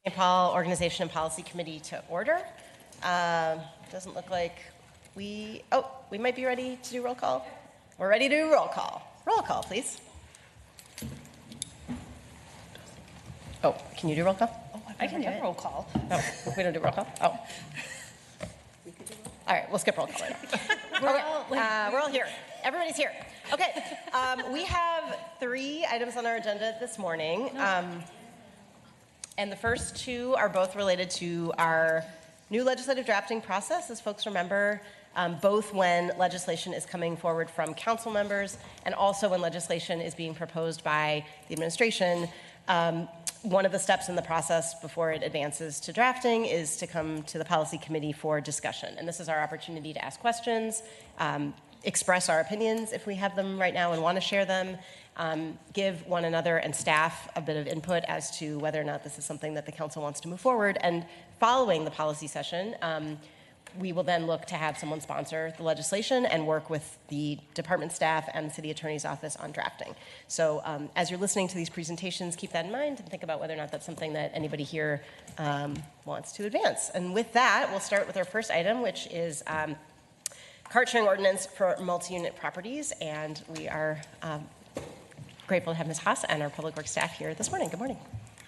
St. Paul Organization and Policy Committee to order. Doesn't look like we might be ready to do roll call. We're ready to do roll call. Roll call, please. Oh, can you do roll call? Oh, I can do roll call. Oh, we don't do roll call? Oh. All right, we'll skip roll call right we're all here. Everybody's here. Okay, we have 3 items on our agenda this morning. And the first 2 are both related to our new legislative drafting process. As folks remember, both when legislation is coming forward from council members and also when legislation is being proposed by the administration. One of the steps in the process before it advances to drafting is to come to the policy committee for discussion. And this is our opportunity to ask questions, express our opinions if we have them right now and want to share them, give one another and staff a bit of input as to whether or not this is something that the council wants to move forward. And following the policy session, we will then look to have someone sponsor the legislation and work with the department staff and the city attorney's office on drafting. So as you're listening to these presentations, keep that in mind and think about whether or not that's something that anybody here wants to advance. And with that, we'll start with our first item, which is cart sharing ordinance for multi-unit properties. And we are grateful to have Ms. Haas and our public works staff here this morning. Good morning.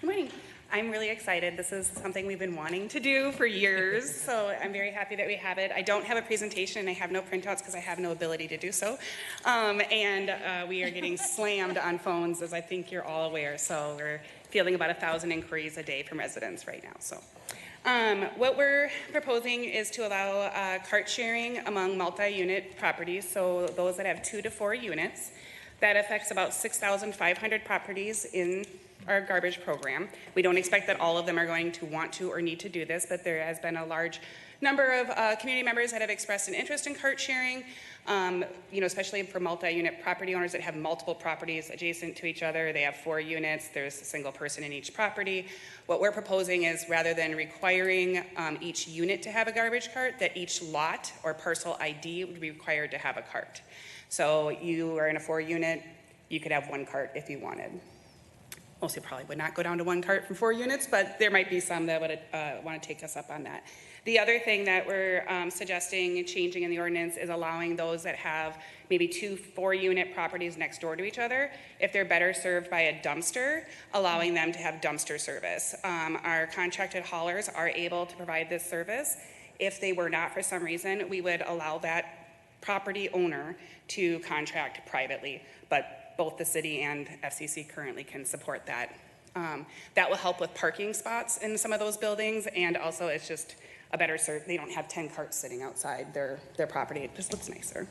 Good morning. I'm really excited. This is something we've been wanting to do for years, so I'm very happy that we have it. I don't have a presentation and I have no printouts because I have no ability to do so. We are getting slammed on phones, as I think you're all aware, so we're fielding about 1,000 inquiries a day from residents right now. So, what we're proposing is to allow cart sharing among multi-unit properties, so those that have 2 to 4 units. That affects about 6,500 properties in our garbage program. We don't expect that all of them are going to want to or need to do this, but there has been a large number of community members that have expressed an interest in cart sharing, especially for multi-unit property owners that have multiple properties adjacent to each other. They have 4 units, there's a single person in each property. What we're proposing is, rather than requiring each unit to have a garbage cart, that each lot or parcel ID would be required to have a cart. So you are in a 4 unit, you could have 1 cart if you wanted. Most people probably would not go down to 1 cart from 4 units, but there might be some that would want to take us up on that. The other thing that we're suggesting changing in the ordinance is allowing those that have maybe 2 4-unit properties next door to each other, if they're better served by a dumpster, allowing them to have dumpster service. Our contracted haulers are able to provide this service. If they were not, for some reason, we would allow that property owner to contract privately, but both the city and FCC currently can support that. That will help with parking spots in some of those buildings, and also it's just a better serve. They don't have 10 carts sitting outside their property. It just looks nicer.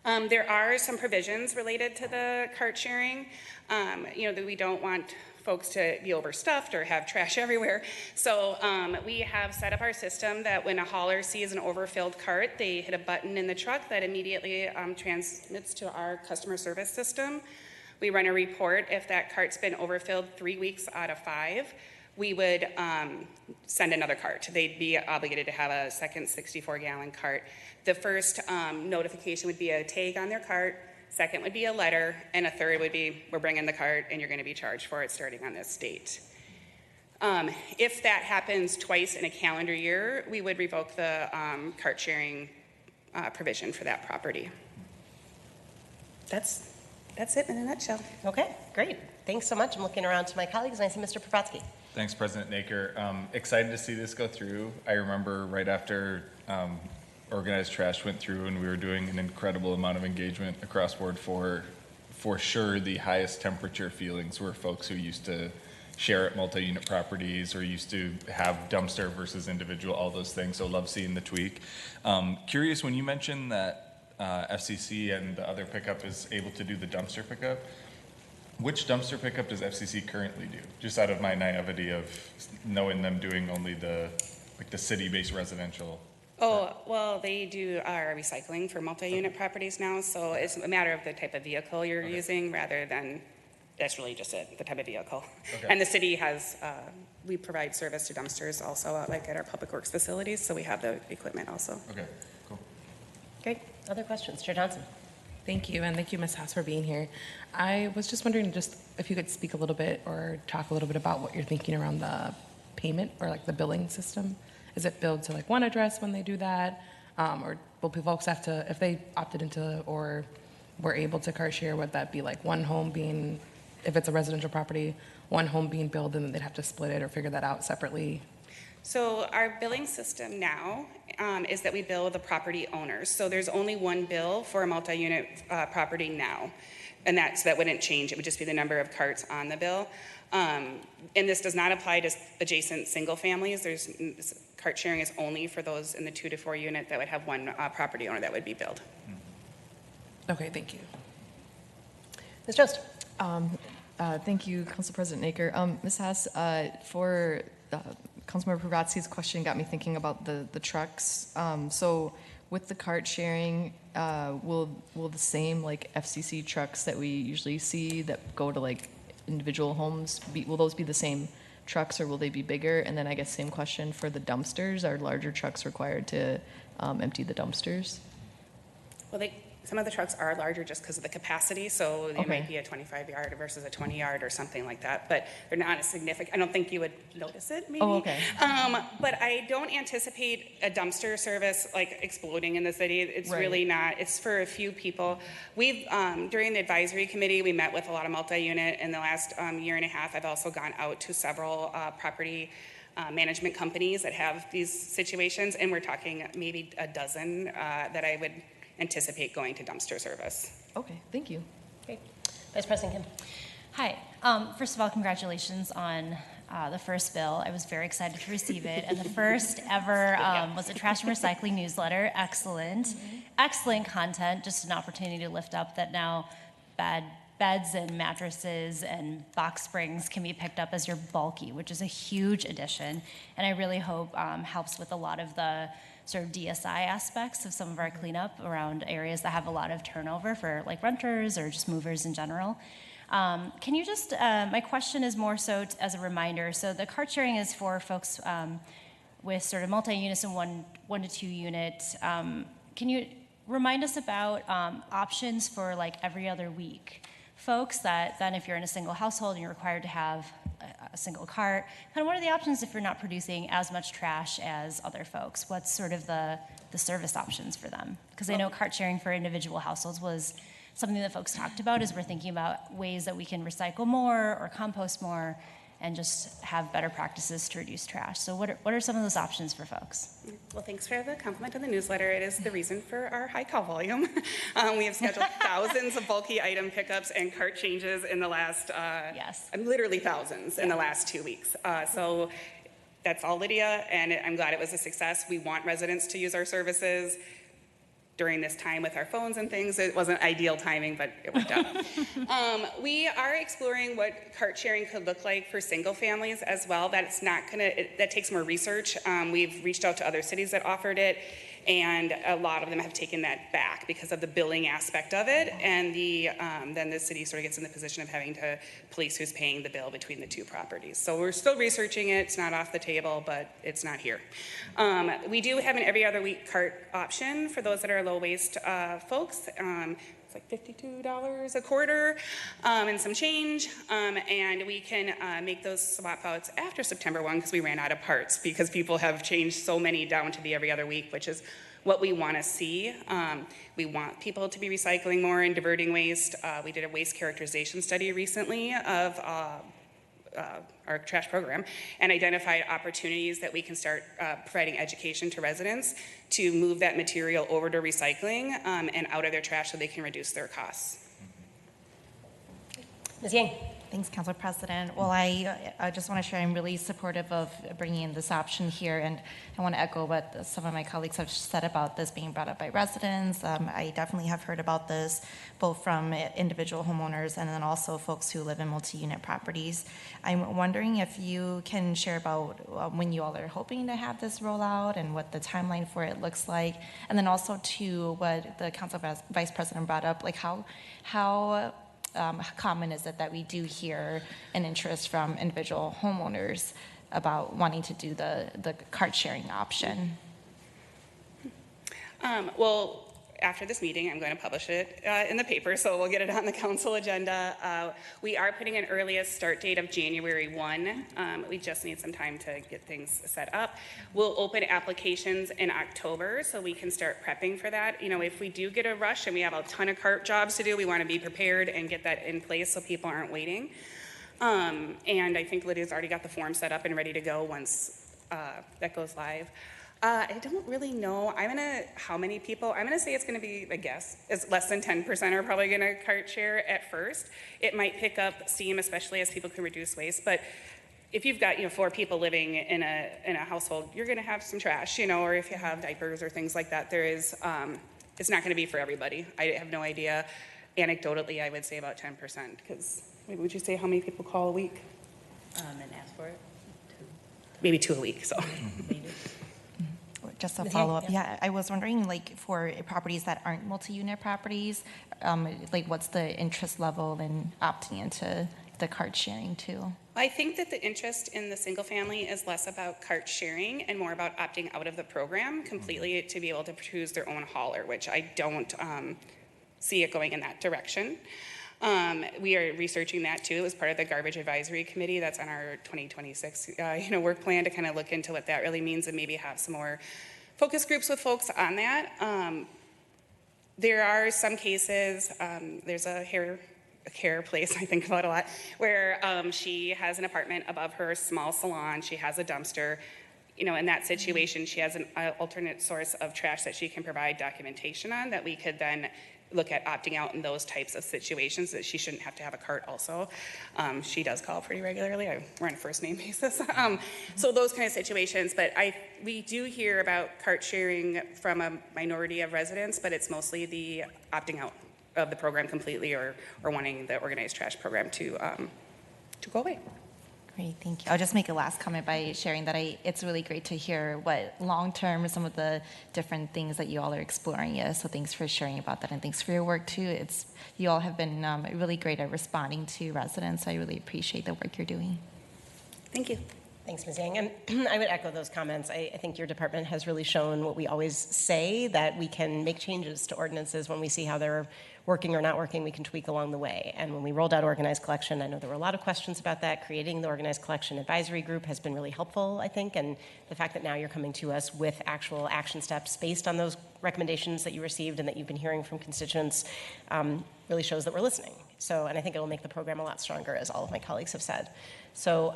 There are some provisions related to the cart sharing, that we don't want folks to be overstuffed or have trash everywhere. So we have set up our system that when a hauler sees an overfilled cart, they hit a button in the truck that immediately transmits to our customer service system. We run a report. If that cart's been overfilled 3 weeks out of 5, we would send another cart. They'd be obligated to have a second 64-gallon cart. The first notification would be a tag on their cart. Second would be a letter, and a third would be, we're bringing the cart and you're going to be charged for it starting on this date. If that happens twice in a calendar year, we would revoke the cart sharing provision for that property. That's it in a nutshell. Okay, great. Thanks so much. I'm looking around to my colleagues and I see Mr. Propatsky. Thanks, President Naker. Excited to see this go through. I remember right after organized trash went through and we were doing an incredible amount of engagement across board. For sure, the highest temperature feelings were folks who used to share at multi-unit properties or used to have dumpster versus individual, all those things. So love seeing the tweak. Curious, when you mentioned that FCC and the other pickup is able to do the dumpster pickup, which dumpster pickup does FCC currently do? Just out of my naivety of knowing them doing only the city-based residential. Oh, well, they do our recycling for multi-unit properties now, so it's a matter of the type of vehicle you're using rather than, that's really just it, the type of vehicle. Okay. And the city has, we provide service to dumpsters also, like at our public works facilities, so we have the equipment also. Okay, cool. Great. Other questions? Chair Johnson. Thank you, and thank you, Ms. Haas, for being here. I was just wondering just if you could speak a little bit or talk a little bit about what you're thinking around the payment or like the billing system. Is it billed to like one address when they do that? Or will folks have to, if they opted into or were able to car share, would that be like one home being, if it's a residential property, one home being billed and then they'd have to split it or figure that out separately? So our billing system now is that we bill the property owners. So there's only one bill for a multi-unit property now, and that wouldn't change. It would just be the number of carts on the bill. And this does not apply to adjacent single families. Cart sharing is only for those in the 2 to 4 unit that would have one property owner that would be billed. Okay, thank you. Ms. Jost. Thank you, Council President Naker. Ms. Haas, for Councilmember Puratsi's question got me thinking about the trucks. So with the cart sharing, will the same like FCC trucks that we usually see that go to like individual homes, will those be the same trucks or will they be bigger? And then I guess same question for the dumpsters. Are larger trucks required to empty the dumpsters? Well, some of the trucks are larger just because of the capacity, so they Okay. might be a 25-yard versus a 20-yard or something like that, but they're not as significant. I don't think you would notice it, maybe. Oh, okay. But I don't anticipate a dumpster service like exploding in the city. It's Right. really not. It's for a few people. We've, during the advisory committee, we met with a lot of multi-unit. In the last year and a half, I've also gone out to several property management companies that have these situations, and we're talking maybe a dozen that I would anticipate going to dumpster service. Okay, thank you. Great. Vice President Kim. Hi. First of all, congratulations on the first bill. I was very excited to receive it. And the first ever was a trash and recycling newsletter. Excellent. Excellent content. Just an opportunity to lift up that now beds and mattresses and box springs can be picked up as your bulky, which is a huge addition. And I really hope helps with a lot of the sort of DSI aspects of some of our cleanup around areas that have a lot of turnover for like renters or just movers in general. Can you just, my question is more so as a reminder. So the cart sharing is for folks with sort of multi-units and one to 2 unit. Can you remind us about options for like every other week? Folks that then if you're in a single household and you're required to have a single cart, kind of what are the options if you're not producing as much trash as other folks? What's sort of the service options for them? Because I know cart sharing for individual households was something that folks talked about as we're thinking about ways that we can recycle more or compost more and just have better practices to reduce trash. So what are some of those options for folks? Well, thanks for the compliment on the newsletter. It is the reason for our high call volume. We have scheduled thousands of bulky item pickups and cart changes in the last, Yes. literally thousands in the last 2 weeks. So that's all Lydia, and I'm glad it was a success. We want residents to use our services. During this time with our phones and things, it wasn't ideal timing, but it worked out. We are exploring what cart sharing could look like for single families as well. That takes more research. We've reached out to other cities that offered it, and a lot of them have taken that back because of the billing aspect of it, and then the city sort of gets in the position of having to police who's paying the bill between the two properties. So we're still researching it. It's not off the table, but it's not here. We do have an every other week cart option for those that are low waste folks. It's like $52 a quarter and some change, and we can make those swap outs after September 1 because we ran out of parts because people have changed so many down to the every other week, which is what we want to see. We want people to be recycling more and diverting waste. We did a waste characterization study recently of our trash program and identified opportunities that we can start providing education to residents to move that material over to recycling and out of their trash so they can reduce their costs. Ms. Yang. Thanks, Council President. Well, I just want to share I'm really supportive of bringing in this option here, and I want to echo what some of my colleagues have said about this being brought up by residents. I definitely have heard about this both from individual homeowners and then also folks who live in multi-unit properties. I'm wondering if you can share about when you all are hoping to have this roll out and what the timeline for it looks like, and then also to what the Council Vice President brought up, like how common is it that we do hear an interest from individual homeowners about wanting to do the cart sharing option? Well, after this meeting, I'm going to publish it in the paper, so we'll get it on the council agenda. We are putting an earliest start date of January 1. We just need some time to get things set up. We'll open applications in October, so we can start prepping for that. You know, if we do get a rush and we have a ton of CART jobs to do, we want to be prepared and get that in place so people aren't waiting. And I think Lydia's already got the form set up and ready to go once that goes live. I don't really know. How many people? I'm gonna say it's gonna be, I guess, is less than 10% are probably gonna cart share at first. It might pick up steam, especially as people can reduce waste. But if you've got 4 people living in a household, you're gonna have some trash, or if you have diapers or things like that, there is. It's not gonna be for everybody. I have no idea. Anecdotally, I would say about 10%. Because would you say how many people call a week? And ask for it. Maybe 2 a week. So. Just a follow-up. Yeah, I was wondering, like, for properties that aren't multi-unit properties, like, what's the interest level in opting into the cart sharing too? I think that the interest in the single family is less about cart sharing and more about opting out of the program completely to be able to choose their own hauler, which I don't see it going in that direction. We are researching that too as part of the garbage advisory committee that's on our 2026 work plan to kind of look into what that really means and maybe have some more focus groups with folks on that. There are some cases, there's a hair place I think about a lot, where she has an apartment above her small salon, she has a dumpster. In that situation, she has an alternate source of trash that she can provide documentation on that we could then look at opting out in those types of situations that she shouldn't have to have a cart also. She does call pretty regularly. We're on a first name basis. So those kind of situations, but we do hear about cart sharing from a minority of residents, but it's mostly the opting out of the program completely or wanting the organized trash program to go away. Great, thank you. I'll just make a last comment by sharing that it's really great to hear what long-term some of the different things that you all are exploring is. So thanks for sharing about that, and thanks for your work too. You all have been really great at responding to residents. So I really appreciate the work you're doing. Thank you. Thanks, Ms. Yang. And I would echo those comments. I think your department has really shown what we always say, that we can make changes to ordinances when we see how they're working or not working. We can tweak along the way. And when we rolled out organized collection, I know there were a lot of questions about that. Creating the organized collection advisory group has been really helpful, I think. And the fact that now you're coming to us with actual action steps based on those recommendations that you received and that you've been hearing from constituents really shows that we're listening. And I think it'll make the program a lot stronger, as all of my colleagues have said. So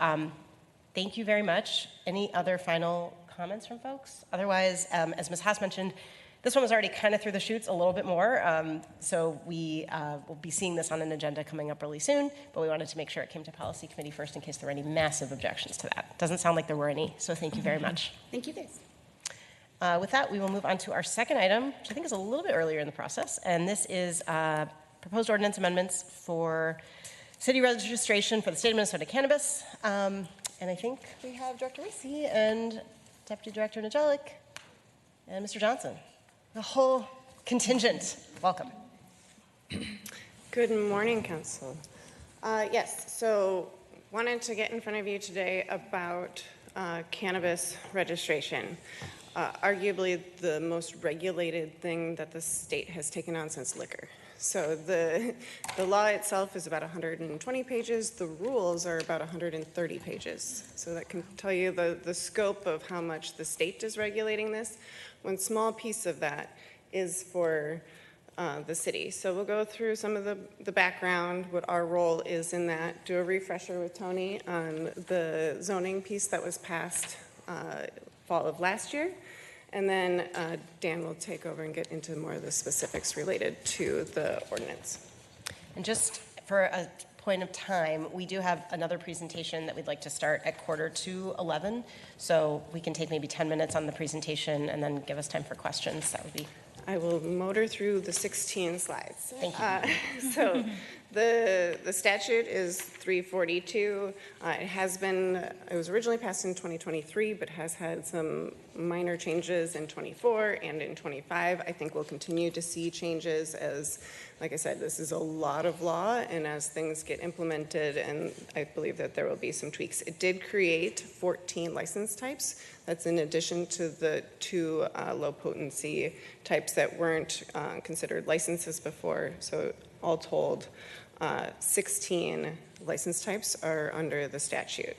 thank you very much. Any other final comments from folks? Otherwise, as Ms. Haas mentioned, this one was already kind of through the chutes a little bit more, so we will be seeing this on an agenda coming up really soon, but we wanted to make sure it came to policy committee first in case there were any massive objections to that. Doesn't sound like there were any, so thank you very much. Thank you, guys. With that, we will move on to our second item, which I think is a little bit earlier in the process, and this is proposed ordinance amendments for city registration for the state of Minnesota cannabis. And I think we have Director Macy and Deputy Director Najalik and Mr. Johnson. The whole contingent. Welcome. Good morning, Council. Yes, so wanted to get in front of you today about cannabis registration. Arguably the most regulated thing that the state has taken on since liquor. So the law itself is about 120 pages. The rules are about 130 pages. So that can tell you the scope of how much the state is regulating this. One small piece of that is for the city. So we'll go through some of the background, what our role is in that, do a refresher with Tony on the zoning piece that was passed fall of last year. And then Dan will take over and get into more of the specifics related to the ordinance. And just for a point of time, we do have another presentation that we'd like to start at 10:45. So we can take maybe 10 minutes on the presentation and then give us time for questions. That would be. I will motor through the 16 slides. Thank you. So The statute is 342. It was originally passed in 2023, but has had some minor changes in 24 and in 25. I think we'll continue to see changes as, like I said, this is a lot of law, and as things get implemented, and I believe that there will be some tweaks. It did create 14 license types. That's in addition to the 2 low potency types that weren't considered licenses before. So all told, 16 license types are under the statute.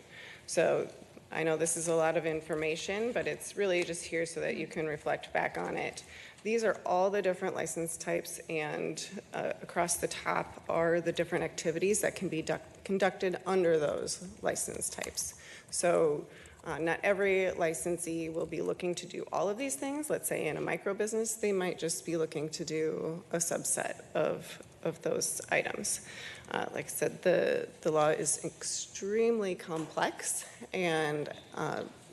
So I know this is a lot of information, but it's really just here so that you can reflect back on it. These are all the different license types, and across the top are the different activities that can be conducted under those license types. So not every licensee will be looking to do all of these things. Let's say in a micro business, they might just be looking to do a subset of those items. Like I said, the law is extremely complex, and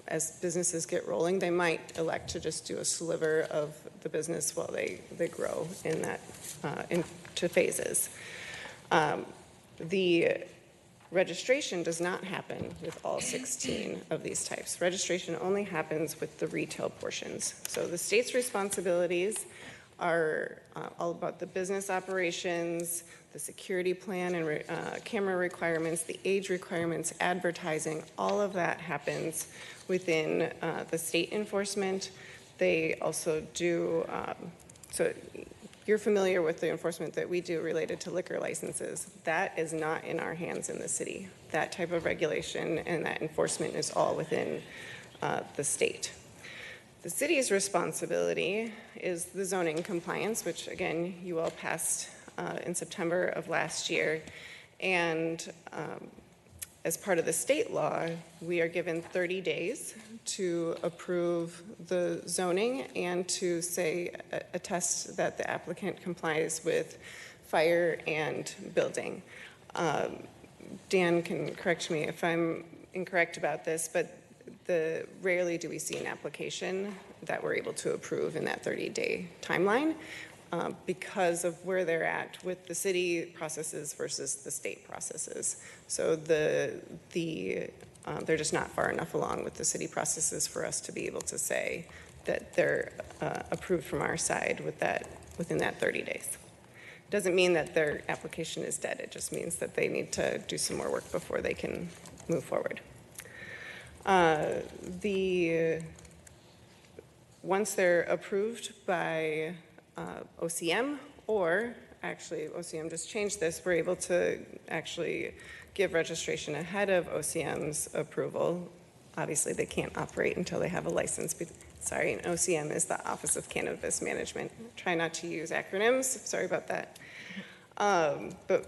as businesses get rolling, they might elect to just do a sliver of the business while they grow in that into phases. The registration does not happen with all 16 of these types. Registration only happens with the retail portions. So the state's responsibilities are all about the business operations, the security plan and camera requirements, the age requirements, advertising. All of that happens within the state enforcement. They also do, so you're familiar with the enforcement that we do related to liquor licenses. That is not in our hands in the city. That type of regulation and that enforcement is all within the state. The city's responsibility is the zoning compliance, which again, you all passed in September of last year. And as part of the state law, we are given 30 days to approve the zoning and to say, attest that the applicant complies with fire and building. Dan can correct me if I'm incorrect about this, but rarely do we see an application that we're able to approve in that 30-day timeline because of where they're at with the city processes versus the state processes. So they're just not far enough along with the city processes for us to be able to say that they're approved from our side within that 30 days. Doesn't mean that their application is dead. It just means that they need to do some more work before they can move forward. Once they're approved by OCM, or actually OCM just changed this, we're able to actually give registration ahead of OCM's approval. Obviously, they can't operate until they have a license. Sorry, and OCM is the Office of Cannabis Management. Try not to use acronyms. Sorry about that. But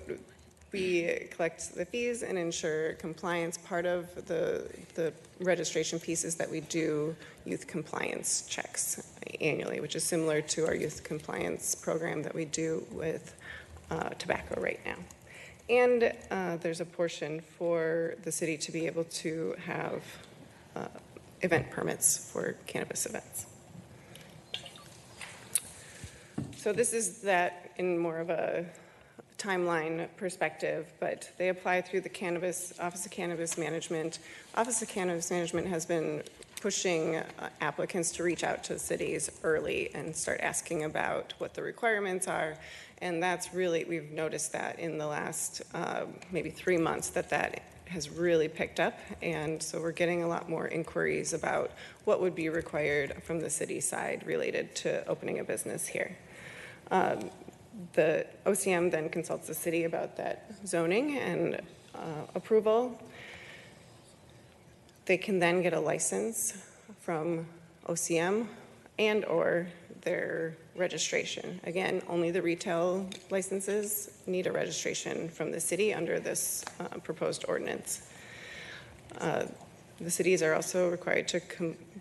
we collect the fees and ensure compliance. Part of the registration piece is that we do youth compliance checks annually, which is similar to our youth compliance program that we do with tobacco right now. And there's a portion for the city to be able to have event permits for cannabis events. So this is that in more of a timeline perspective, but they apply through the Office of Cannabis Management. Office of Cannabis Management has been pushing applicants to reach out to cities early and start asking about what the requirements are. And that's really, we've noticed that in the last maybe 3 months that has really picked up. And so we're getting a lot more inquiries about what would be required from the city side related to opening a business here. The OCM then consults the city about that zoning and approval. They can then get a license from OCM and or their registration. Again, only the retail licenses need a registration from the city under this proposed ordinance. The cities are also required to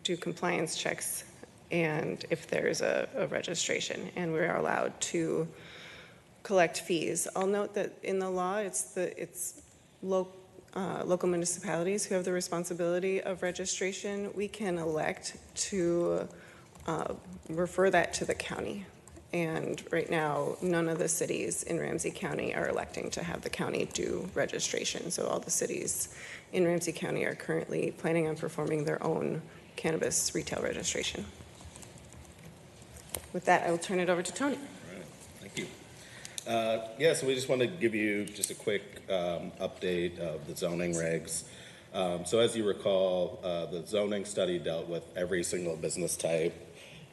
do compliance checks and if there's a registration, and we are allowed to collect fees. I'll note that in the law, it's local municipalities who have the responsibility of registration. We can elect to refer that to the county, And right now, none of the cities in Ramsey County are electing to have the county do registration. So all the cities in Ramsey County are currently planning on performing their own cannabis retail registration. With that, I will turn it over to Tony. All right, thank you. So we just want to give you just a quick update of the zoning regs. So as you recall, the zoning study dealt with every single business type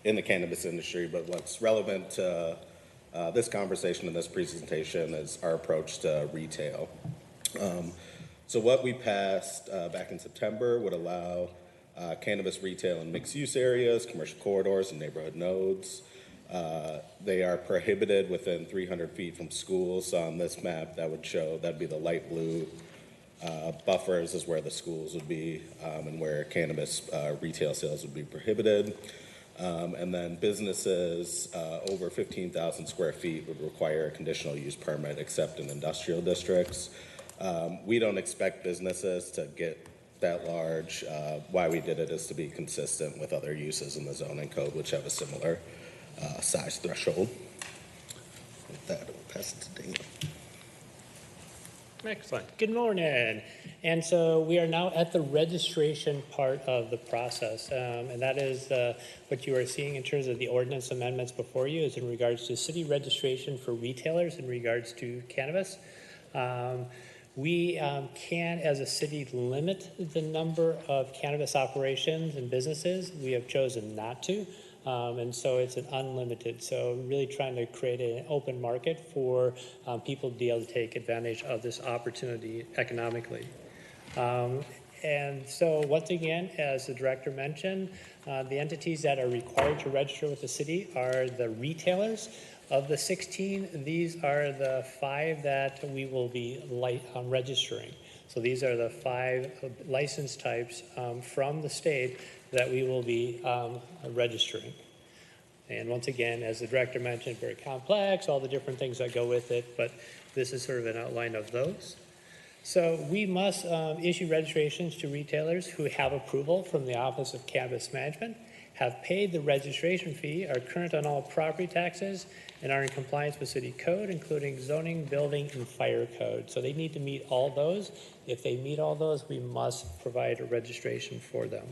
in the cannabis industry, but what's relevant to this conversation and this presentation is our approach to retail. So what we passed back in September would allow cannabis retail in mixed-use areas, commercial corridors, and neighborhood nodes. They are prohibited within 300 feet from schools. So on this map, that would show, that'd be the light blue buffers is where the schools would be and where cannabis retail sales would be prohibited. And then businesses over 15,000 square feet would require a conditional use permit except in industrial districts. We don't expect businesses to get that large. Why we did it is to be consistent with other uses in the zoning code, which have a similar size threshold. With that, I'll pass it to Dana. Excellent. Good morning. And so we are now at the registration part of the process. And that is what you are seeing in terms of the ordinance amendments before you is in regards to city registration for retailers in regards to cannabis. We can, as a city, limit the number of cannabis operations and businesses. We have chosen not to. And so it's an unlimited. So really trying to create an open market for people to be able to take advantage of this opportunity economically. And so once again, as the director mentioned, the entities that are required to register with the city are the retailers. Of the 16, these are the 5 that we will be registering. So these are the 5 license types from the state that we will be registering. And once again, as the director mentioned, very complex, all the different things that go with it, but this is sort of an outline of those. So we must issue registrations to retailers who have approval from the Office of Cannabis Management, have paid the registration fee, are current on all property taxes, and are in compliance with city code, including zoning, building, and fire code. So they need to meet all those. If they meet all those, we must provide a registration for them.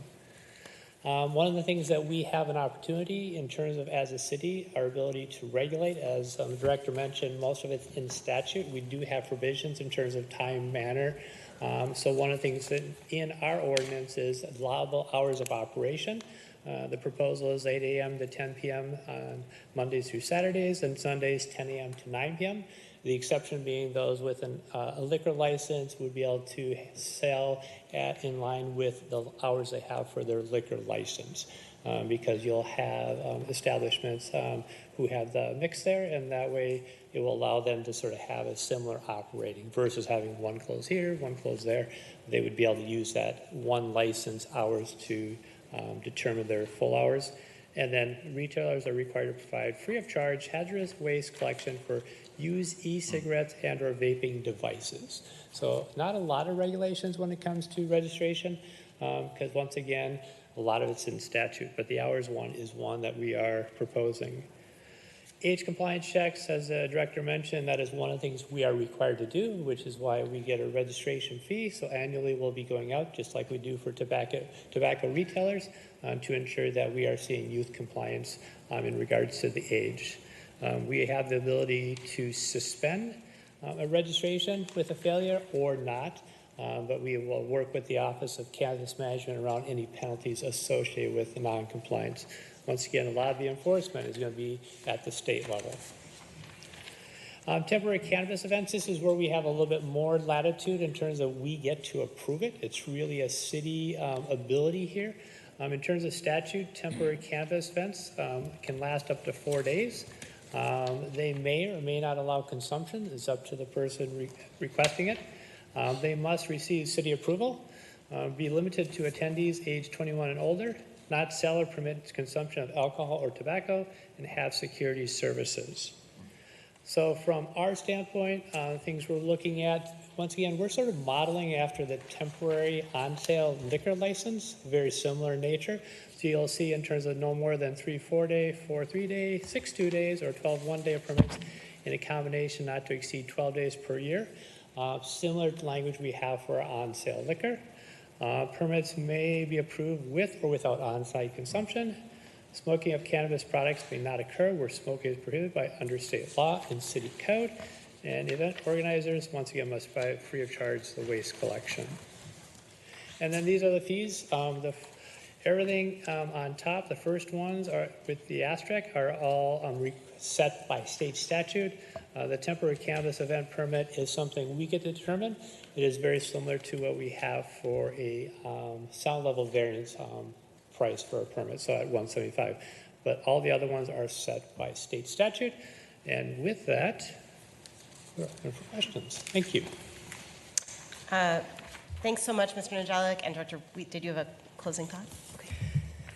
One of the things that we have an opportunity in terms of, as a city, our ability to regulate, as the director mentioned, most of it's in statute. We do have provisions in terms of time, manner. So one of the things that in our ordinance is allowable hours of operation. The proposal is 8 a.m. to 10 p.m. on Mondays through Saturdays and Sundays 10 a.m. to 9 p.m. The exception being those with a liquor license would be able to sell in line with the hours they have for their liquor license, because you'll have establishments who have the mix there, and that way it will allow them to sort of have a similar operating versus having one close here, one close there. They would be able to use that one license hours to determine their full hours. And then retailers are required to provide free of charge hazardous waste collection for used e-cigarettes and or vaping devices. So not a lot of regulations when it comes to registration, because once again, a lot of it's in statute, but the hours one is one that we are proposing. Age compliance checks, as the director mentioned, that is one of the things we are required to do, which is why we get a registration fee. So annually we'll be going out, just like we do for tobacco retailers, to ensure that we are seeing youth compliance in regards to the age. We have the ability to suspend a registration with a failure or not, but we will work with the Office of Cannabis Management around any penalties associated with the non-compliance. Once again, a lot of the enforcement is going to be at the state level. Temporary cannabis events, this is where we have a little bit more latitude in terms of we get to approve it. It's really a city ability here. In terms of statute, temporary cannabis events can last up to 4 days. They may or may not allow consumption. It's up to the person requesting it. They must receive city approval, be limited to attendees age 21 and older, not sell or permit consumption of alcohol or tobacco, and have security services. So from our standpoint, things we're looking at, once again, we're sort of modeling after the temporary on-sale liquor license, very similar in nature. So you'll see in terms of no more than 3 4-day, 4 3-day, 6 2-days, or 12 one-day permits in a combination not to exceed 12 days per year. Similar to language we have for on-sale liquor. Permits may be approved with or without on-site consumption. Smoking of cannabis products may not occur where smoking is prohibited by under state law and city code. And event organizers, once again, must provide free of charge the waste collection. And then these are the fees. Everything on top, the first ones are with the asterisk are all set by state statute. The temporary cannabis event permit is something we get to determine. It is very similar to what we have for a sound level variance price for a permit, so at $175. But all the other ones are set by state statute. And with that, we're open for questions. Thank you. Thanks so much, Mr. Najalik. And Dr. Wheat, did you have a closing thought?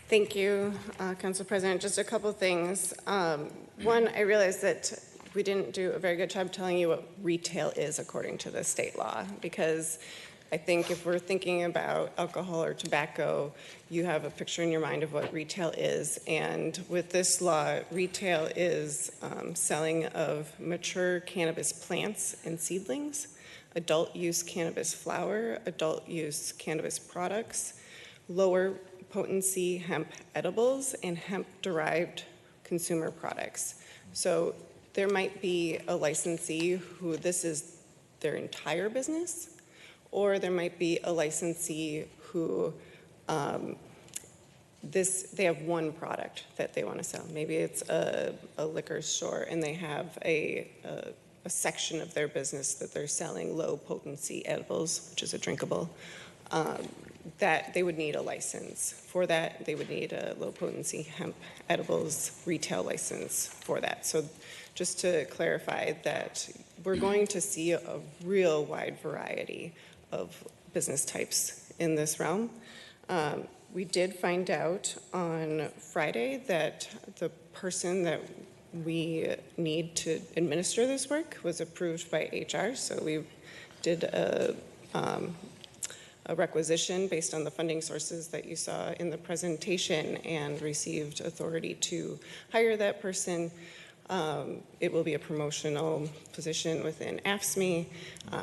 Thank you, Council President. Just a couple things. One, I realized that we didn't do a very good job telling you what retail is according to the state law, because I think if we're thinking about alcohol or tobacco, you have a picture in your mind of what retail is. And with this law, retail is selling of mature cannabis plants and seedlings, adult use cannabis flower, adult use cannabis products, lower potency hemp edibles, and hemp-derived consumer products. So there might be a licensee who this is their entire business, or there might be a licensee who they have one product that they want to sell. Maybe it's a liquor store and they have a section of their business that they're selling low potency edibles, which is a drinkable, that they would need a license. For that, they would need a low potency hemp edibles retail license for that. So just to clarify that we're going to see a real wide variety of business types in this realm. We did find out on Friday that the person that we need to administer this work was approved by HR, so we did a requisition based on the funding sources that you saw in the presentation and received authority to hire that person. It will be a promotional position within AFSCME.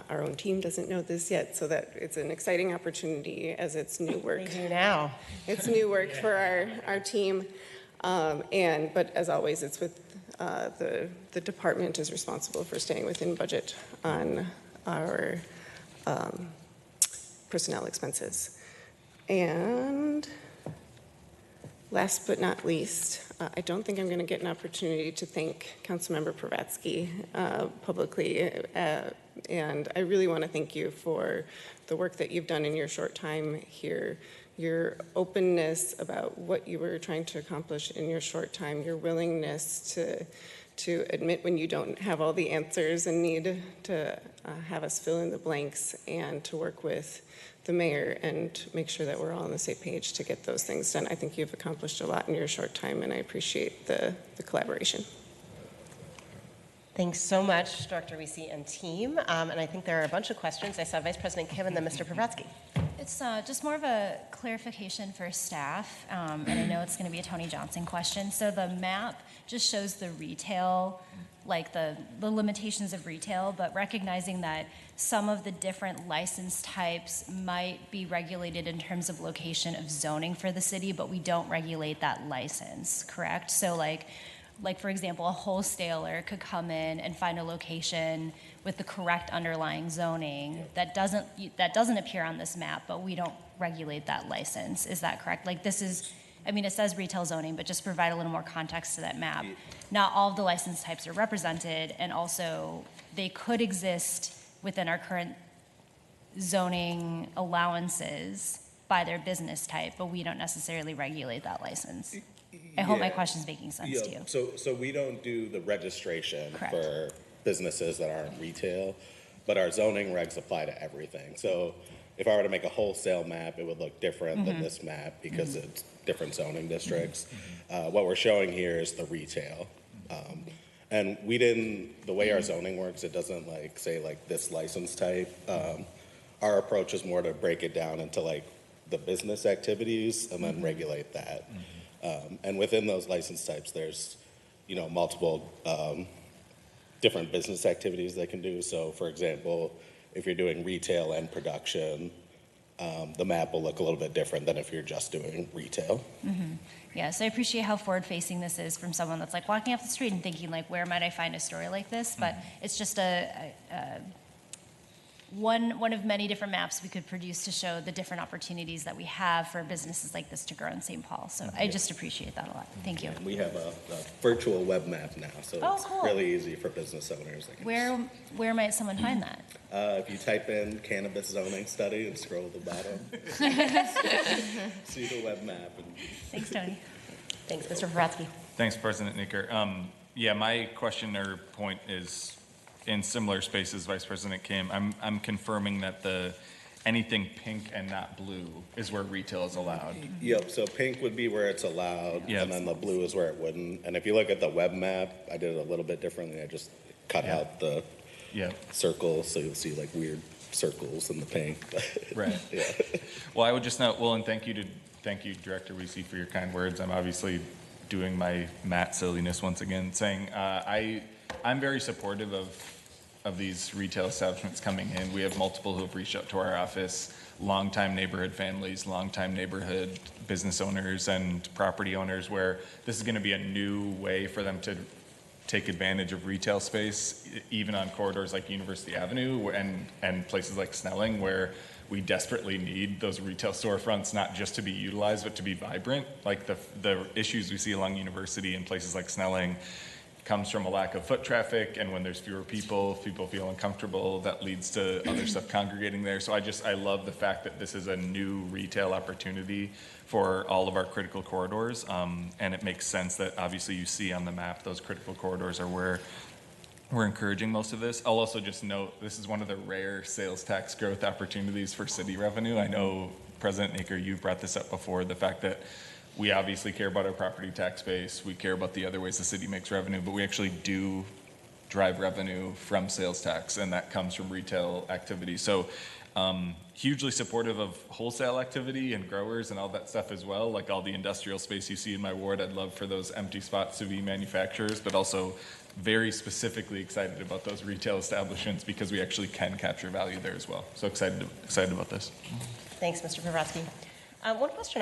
Our own team doesn't know this yet, so that it's an exciting opportunity as it's new work. We do now. It's new work for our team. But as always, it's with the department is responsible for staying within budget on our personnel expenses. And last but not least, I don't think I'm going to get an opportunity to thank Councilmember Pravatsky publicly, and I really want to thank you for the work that you've done in your short time here, your openness about what you were trying to accomplish in your short time, your willingness to admit when you don't have all the answers and need to have us fill in the blanks, and to work with the mayor and make sure that we're all on the same page to get those things done. I think you've accomplished a lot in your short time, and I appreciate the collaboration. Thanks so much, Dr. Weesey and team. And I think there are a bunch of questions. I saw Vice President Kim and then Mr. Pravatsky. It's just more of a clarification for staff, and I know it's going to be a Tony Johnson question. So the map just shows the retail, like the limitations of retail, but recognizing that some of the different license types might be regulated in terms of location of zoning for the city, but we don't regulate that license, correct? So like for example, a wholesaler could come in and find a location with the correct underlying zoning that doesn't appear on this map, but we don't regulate that license. Is that correct? Like this is, I mean, it says retail zoning, but just provide a little more context to that map. Not all of the license types are represented, and also they could exist within our current zoning allowances by their business type, but we don't necessarily regulate that license. I hope my question's making sense to you. So we don't do the registration Correct. for businesses that aren't retail, but our zoning regs apply to everything. So if I were to make a wholesale map, it would look different than this map because it's different zoning districts. What we're showing here is the retail. And we didn't, the way our zoning works, it doesn't like say like this license type. Our approach is more to break it down into like the business activities and then regulate that. And within those license types, there's, you know, multiple different business activities they can do. So for example, if you're doing retail and production, the map will look a little bit different than if you're just doing retail. Yeah, so I appreciate how forward-facing this is from someone that's like walking off the street and thinking like, where might I find a story like this? But it's just one of many different maps we could produce to show the different opportunities that we have for businesses like this to grow in St. Paul. So I just appreciate that a lot. Thank you. And we have a virtual web map now, so Oh, it's cool. really easy for business owners. They can Where might someone find that? if you type in cannabis zoning study and scroll to the bottom, see the web map. And Thanks, Tony. Thanks, Mr. Pravratsky. Thanks, President Nicker. Yeah, my question or point is in similar spaces, Vice President Kim. I'm confirming that anything pink and not blue is where retail is allowed. Yep, so pink would be where it's allowed, Yep. and then the blue is where it wouldn't. And if you look at the web map, I did it a little bit differently. I just cut out the circles, so you'll see like weird circles in the pink. Right. Yeah. Well, I would just note, and thank you, Director Weesey, for your kind words. I'm obviously doing my Matt silliness once again, saying I'm very supportive of these retail establishments coming in. We have multiple who have reached out to our office, longtime neighborhood families, longtime neighborhood business owners and property owners, where this is going to be a new way for them to take advantage of retail space, even on corridors like University Avenue and places like Snelling, where we desperately need those retail storefronts not just to be utilized, but to be vibrant. Like the issues we see along University and places like Snelling comes from a lack of foot traffic, and when there's fewer people feel uncomfortable. That leads to other stuff congregating there. So I love the fact that this is a new retail opportunity for all of our critical corridors, and it makes sense that obviously you see on the map those critical corridors are where we're encouraging most of this. I'll also just note this is one of the rare sales tax growth opportunities for city revenue. I know President Naker, you've brought this up before, the fact that we obviously care about our property tax base, we care about the other ways the city makes revenue, but we actually do drive revenue from sales tax, and that comes from retail activity. So hugely supportive of wholesale activity and growers and all that stuff as well, like all the industrial space you see in my ward. I'd love for those empty spots to be manufacturers, but also very specifically excited about those retail establishments because we actually can capture value there as well. So excited about this. Thanks, Mr. Pravratsky. One question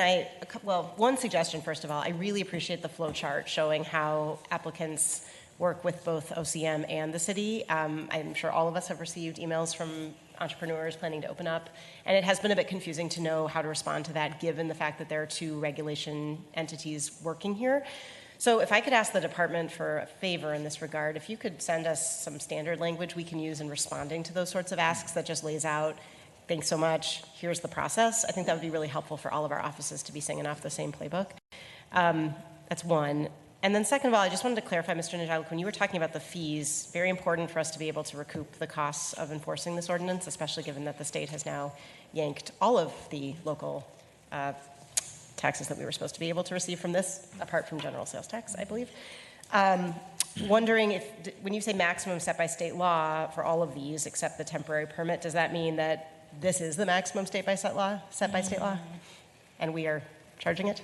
one suggestion, first of all. I really appreciate the flow chart showing how applicants work with both OCM and the city. I'm sure all of us have received emails from entrepreneurs planning to open up, and it has been a bit confusing to know how to respond to that given the fact that there are two regulation entities working here. So if I could ask the department for a favor in this regard, if you could send us some standard language we can use in responding to those sorts of asks that just lays out, thanks so much, here's the process. I think that would be really helpful for all of our offices to be singing off the same playbook. That's one. And then second of all, I just wanted to clarify, Mr. Najalik, when you were talking about the fees, very important for us to be able to recoup the costs of enforcing this ordinance, especially given that the state has now yanked all of the local taxes that we were supposed to be able to receive from this, apart from general sales tax, I believe. Wondering if, when you say maximum set by state law for all of these except the temporary permit, does that mean that this is the maximum set by state law, and we are charging it?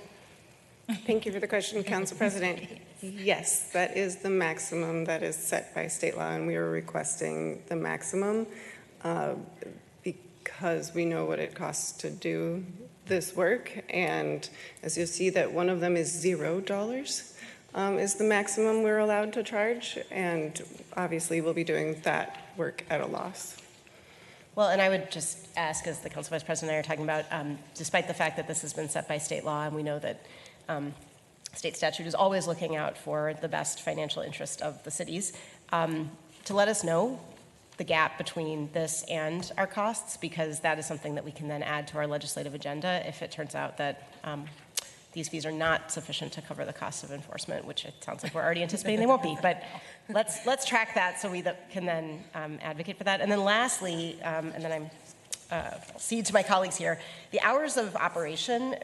Thank you for the question, Council President. Yes, that is the maximum that is set by state law, and we are requesting the maximum because we know what it costs to do this work. And as you'll see, that one of them is $0 is the maximum we're allowed to charge. And obviously, we'll be doing that work at a loss. Well, and I would just ask, as the Council Vice President and I are talking about, despite the fact that this has been set by state law, and we know that state statute is always looking out for the best financial interest of the cities, to let us know the gap between this and our costs, because that is something that we can then add to our legislative agenda if it turns out that these fees are not sufficient to cover the costs of enforcement, which it sounds like we're already anticipating they won't be. But let's track that so we can then advocate for that. And then lastly, and then I'll cede to my colleagues here, the hours of operation,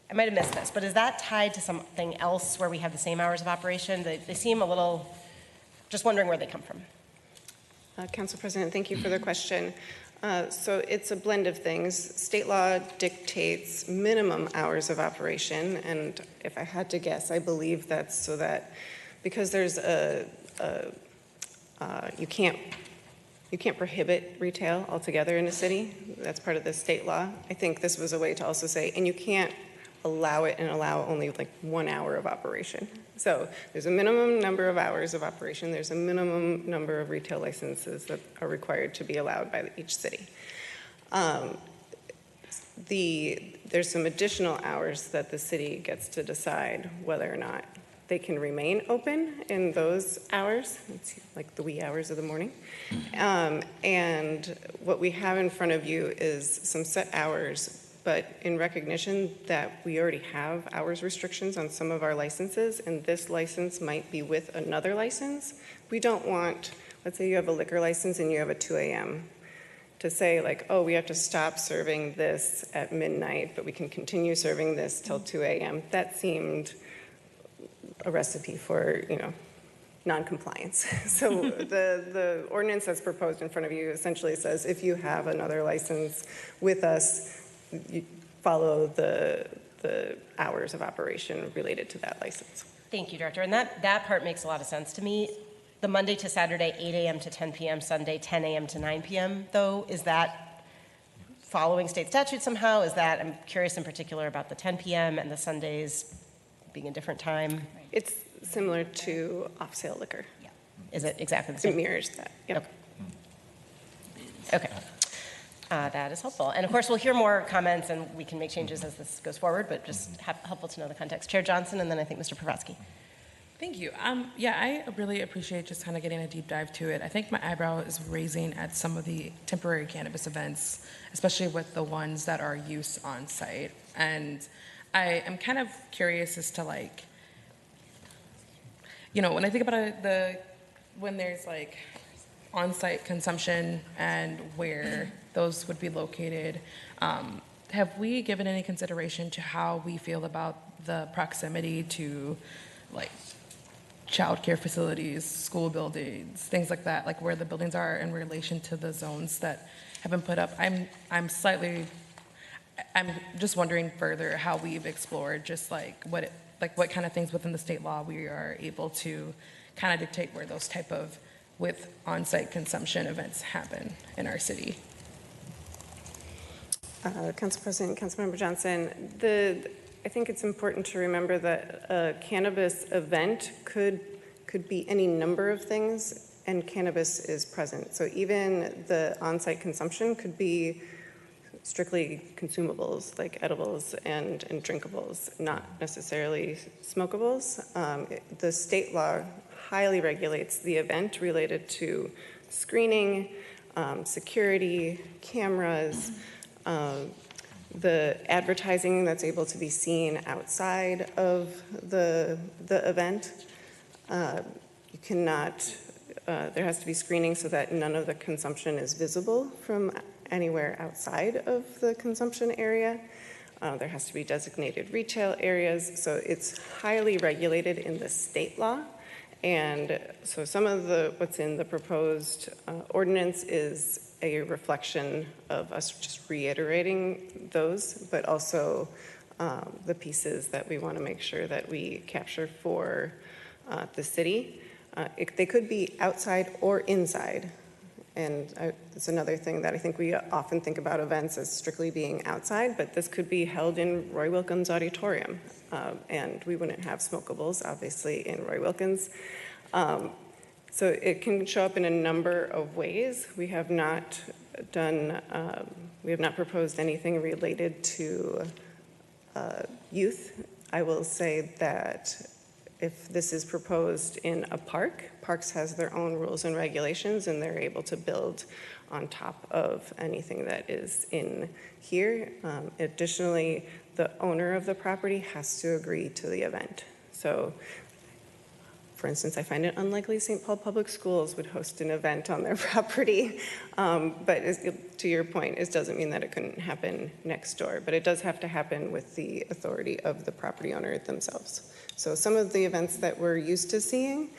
I might have missed this, but is that tied to something else where we have the same hours of operation? They seem a little Just wondering where they come from. Council President, thank you for the question. So it's a blend of things. State law dictates minimum hours of operation, and if I had to guess, I believe that's so that because there's you can't prohibit retail altogether in a city. That's part of the state law. I think this was a way to also say, and you can't allow it and allow only like 1 hour of operation. So there's a minimum number of hours of operation. There's a minimum number of retail licenses that are required to be allowed by each city. There's some additional hours that the city gets to decide whether or not they can remain open in those hours, it's like the wee hours of the morning. And what we have in front of you is some set hours, but in recognition that we already have hours restrictions on some of our licenses, and this license might be with another license, we don't want, let's say you have a liquor license and you have a 2 a.m. to say like, oh, we have to stop serving this at midnight, but we can continue serving this till 2 a.m. That seemed a recipe for, non-compliance. So the ordinance that's proposed in front of you essentially says if you have another license with us, you follow the hours of operation related to that license. Thank you, Director. And that part makes a lot of sense to me. The Monday to Saturday, 8 a.m. to 10 p.m., Sunday, 10 a.m. to 9 p.m., though, is that following state statute somehow? Is that, I'm curious in particular about the 10 p.m. and the Sundays being a different time. It's similar to off-sale liquor. Yeah. Is it exactly the same? It mirrors that, yep. Okay. That is helpful. And of course, we'll hear more comments and we can make changes as this goes forward, but just helpful to know the context. Chair Johnson, and then I think Mr. Pravatsky. Thank you. Yeah, I really appreciate just kind of getting a deep dive to it. I think my eyebrow is raising at some of the temporary cannabis events, especially with the ones that are use on site. And I am kind of curious as to like, when I think about when there's like on-site consumption and where those would be located, have we given any consideration to how we feel about the proximity to like childcare facilities, school buildings, things like that, like where the buildings are in relation to the zones that have been put up? I'm just wondering further how we've explored just like what kind of things within the state law we are able to kind of dictate where those type of with on-site consumption events happen in our city. Council President, Councilmember Johnson, I think it's important to remember that a cannabis event could be any number of things, and cannabis is present. So even the on-site consumption could be strictly consumables like edibles and drinkables, not necessarily smokables. The state law highly regulates the event related to screening, security, cameras, the advertising that's able to be seen outside of the event. You cannot, there has to be screening so that none of the consumption is visible from anywhere outside of the consumption area. There has to be designated retail areas, so it's highly regulated in the state law. And so some of what's in the proposed ordinance is a reflection of us just reiterating those, but also the pieces that we want to make sure that we capture for the city. They could be outside or inside. And it's another thing that I think we often think about events as strictly being outside, but this could be held in Roy Wilkins Auditorium. And we wouldn't have smokables, obviously, in Roy Wilkins. So it can show up in a number of ways. We have not proposed anything related to youth. I will say that if this is proposed in a park, parks has their own rules and regulations, and they're able to build on top of anything that is in here. Additionally, the owner of the property has to agree to the event. So, for instance, I find it unlikely St. Paul Public Schools would host an event on their property. But to your point, it doesn't mean that it couldn't happen next door, but it does have to happen with the authority of the property owner themselves. So some of the events that we're used to seeing,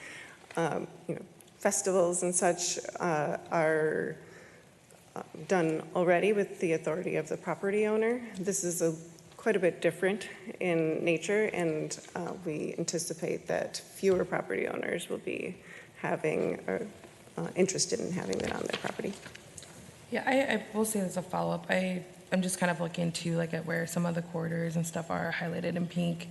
festivals and such are done already with the authority of the property owner. This is quite a bit different in nature, and we anticipate that fewer property owners will be having or interested in having it on their property. Yeah, I will say as a follow-up, I'm just kind of looking to like at where some of the corridors and stuff are highlighted in pink,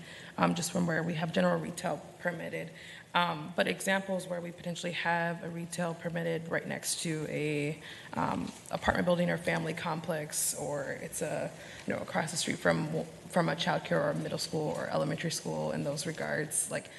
just from where we have general retail permitted. But examples where we potentially have a retail permitted right next to a apartment building or family complex, or it's across the street from a childcare or middle school or elementary school in those regards. Like,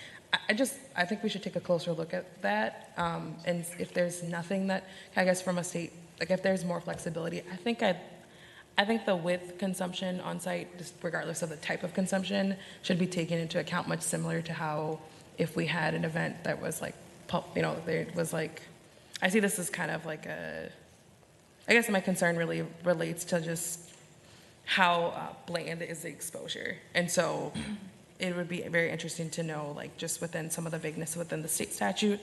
I think we should take a closer look at that. And if there's nothing that, I guess from a state, like if there's more flexibility, I think the with consumption on site, just regardless of the type of consumption, should be taken into account, much similar to how if we had an event that was like, there was like, I see this as kind of like I guess my concern really relates to just how bland is the exposure. And so it would be very interesting to know, like, just within some of the vagueness within the state statute,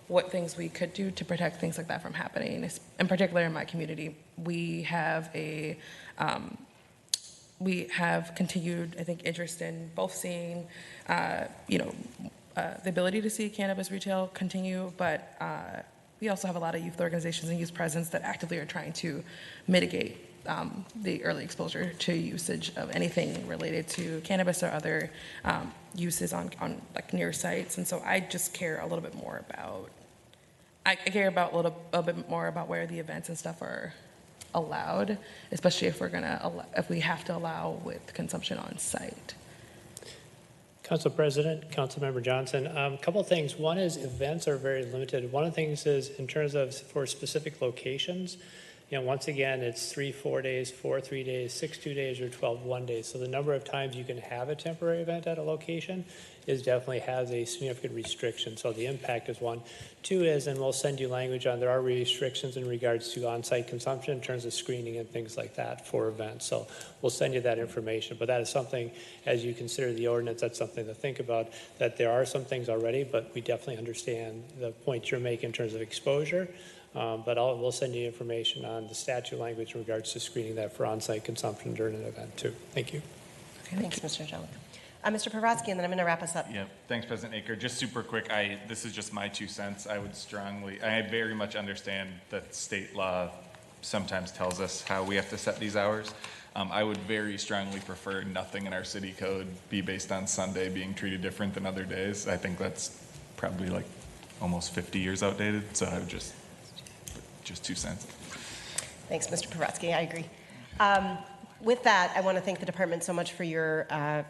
what things we could do to protect things like that from happening. In particular, in my community, we have continued, I think, interest in both seeing, the ability to see cannabis retail continue, but we also have a lot of youth organizations and youth presence that actively are trying to mitigate the early exposure to usage of anything related to cannabis or other uses on like near sites. And so I just care a little bit more about, a little bit more about where the events and stuff are allowed, especially if if we have to allow with consumption on site. Council President, Councilmember Johnson, a couple of things. One is events are very limited. One of the things is in terms of for specific locations, once again, it's 3 4 days, 4 3 days, 6 2 days, or 12 1 days. So the number of times you can have a temporary event at a location definitely has a significant restriction. So the impact is one. Two is, and we'll send you language on, there are restrictions in regards to on-site consumption in terms of screening and things like that for events. So we'll send you that information. But that is something, as you consider the ordinance, that's something to think about, that there are some things already, but we definitely understand the point you're making in terms of exposure. But we'll send you information on the statute language in regards to screening that for on-site consumption during an event too. Thank you. Okay, thanks, Mr. Jellick. Mr. Pavatsky, and then I'm going to wrap us up. Yeah, thanks, President Aker. Just super quick, this is just my 2 cents. I very much understand that state law sometimes tells us how we have to set these hours. I would very strongly prefer nothing in our city code be based on Sunday being treated different than other days. I think that's probably like almost 50 years outdated, so I would just 2 cents. Thanks, Mr. Pavatsky. I agree. With that, I want to thank the department so much for your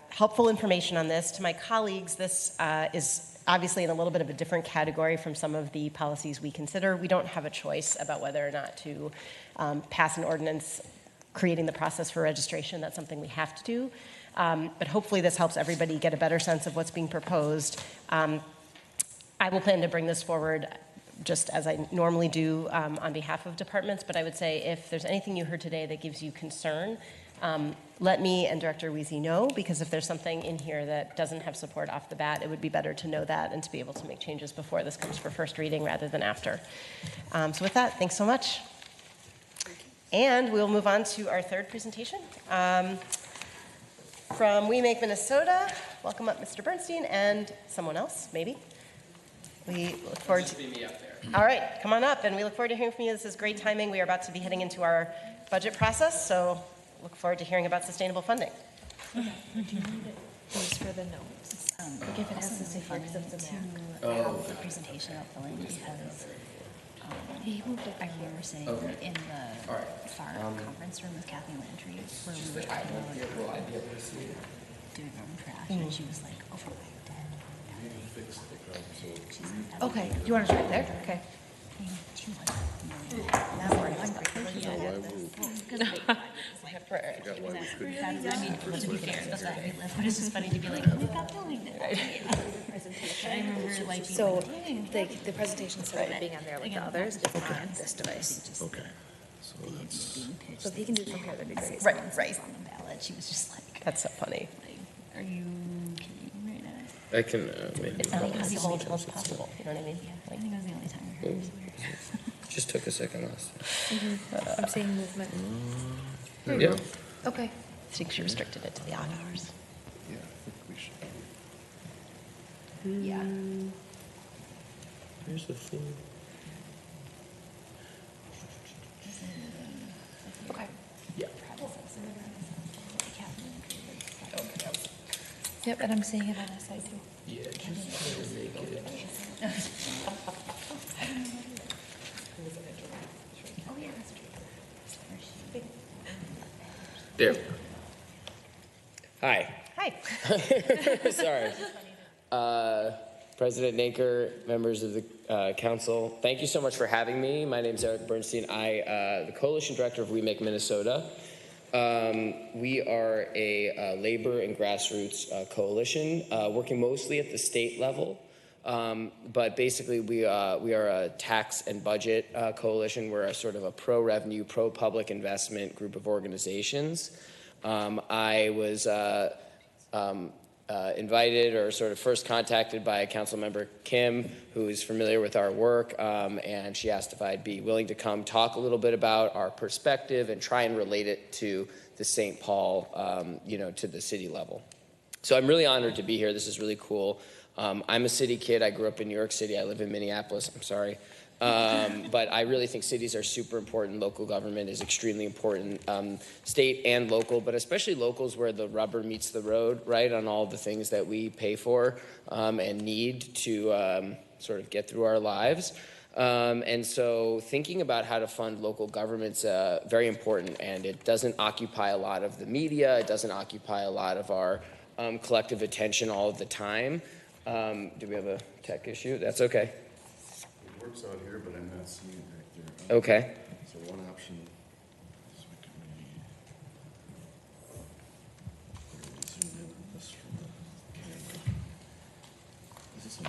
helpful information on this. To my colleagues, this is obviously in a little bit of a different category from some of the policies we consider. We don't have a choice about whether or not to pass an ordinance creating the process for registration. That's something we have to do. But hopefully this helps everybody get a better sense of what's being proposed. I will plan to bring this forward just as I normally do on behalf of departments, but I would say if there's anything you heard today that gives you concern, let me and Director Weezy know, because if there's something in here that doesn't have support off the bat, it would be better to know that and to be able to make changes before this comes for first reading rather than after. So with that, thanks so much. And we'll move on to our third presentation. From We Make Minnesota, welcome up Mr. Bernstein and someone else, maybe. We look forward to me up there. All right, come on up, and we look forward to hearing from you. This is great timing. We are about to be heading into our budget process, so look forward to hearing about sustainable funding. Do you need those for the notes? Like if it has to say funding to have the presentation about filling, because I remember sitting in the FAR conference room with Kathy Landry, where we were talking about doing our own trash, and she was like, oh, Okay, do you want to start there? Okay. To be fair, that's what we live, but it's just funny to be like, oh, we got doing it. I remember like So the presentation instead of being on there like the others, is on this device. Okay. So that's. So if you can do it from here, that'd be great. Right. On the ballot, she was just like, That's so funny. are you kidding right now? I can maybe. It's not like as volatile as possible, you know what I mean? Like, I think it was the only time we heard it. Just took a second last time. I'm seeing movement. There you go. Okay. I think she restricted it to the odd hours. Yeah, I think we should. Yeah. Here's the thing. Okay. Yeah. Yep, and I'm seeing it on this side too. Yeah, just make it. Oh, yeah, that's true. There. Hi. Hi. Sorry. President Naker, members of the council, thank you so much for having me. My name is Eric Bernstein. The coalition director of We Make Minnesota. We are a labor and grassroots coalition working mostly at the state level. But basically, we are a tax and budget coalition. We're a sort of a pro-revenue, pro-public investment group of organizations. I was invited or sort of first contacted by council member Kim, who is familiar with our work, and she asked if I'd be willing to come talk a little bit about our perspective and try and relate it to the St. Paul, to the city level. So I'm really honored to be here. This is really cool. I'm a city kid. I grew up in New York City. I live in Minneapolis. I'm sorry. But I really think cities are super important. Local government is extremely important, state and local, but especially locals where the rubber meets the road, right, on all the things that we pay for and need to sort of get through our lives. And so thinking about how to fund local government's very important, and it doesn't occupy a lot of the media. It doesn't occupy a lot of our collective attention all of the time. Do we have a tech issue? That's okay. It works out here, but I'm not seeing it back there. Okay. So one option is we can zoom in on this from the camera. Is this on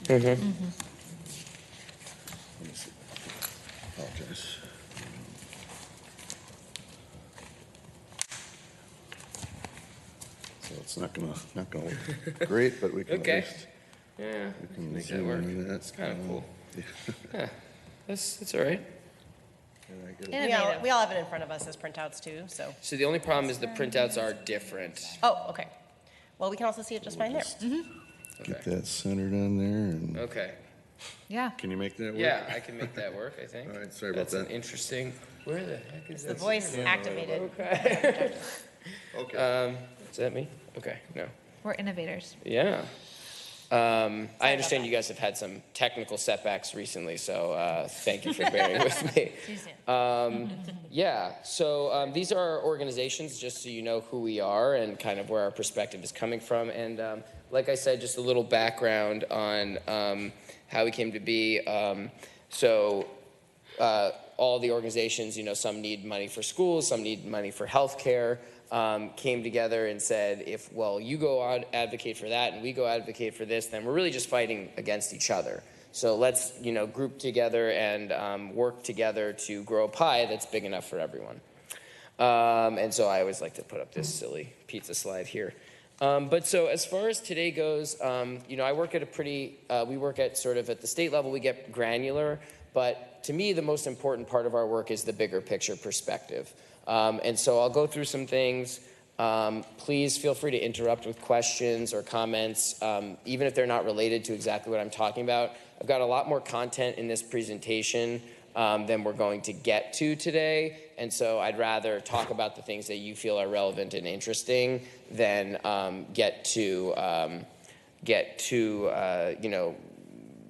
there? Mm-hmm. Let me see. Apologize. So it's not gonna look great, but we can Okay. at least Yeah, we can make that zoom work. into that. It's kind of cool. Yeah. Yeah, that's all right. Can I get it? We all have it in front of us as printouts too, so. So the only problem is the printouts are different. Oh, okay. Well, we can also see it just fine there. Get that centered on there and. Okay. Yeah. Can you make that work? Yeah, I can make that work, I think. All right, sorry about That's that. an interesting. Where the heck is The that? voice activated. Okay. Okay. Is that me? Okay, no. We're innovators. Yeah. I understand you guys have had some technical setbacks recently, so thank you for bearing with me. Yeah, so these are our organizations, just so you know who we are and kind of where our perspective is coming from. And like I said, just a little background on how we came to be. All the organizations, some need money for schools, some need money for healthcare. Came together and said, if, you go out, advocate for that, and we go advocate for this, then we're really just fighting against each other. So let's, group together and work together to grow a pie that's big enough for everyone. And so I always like to put up this silly pizza slide here. But so as far as today goes, I work at we work at sort of at the state level, we get granular, but to me, the most important part of our work is the bigger picture perspective. And so I'll go through some things. Please feel free to interrupt with questions or comments, even if they're not related to exactly what I'm talking about. I've got a lot more content in this presentation than we're going to get to today. And so I'd rather talk about the things that you feel are relevant and interesting than get too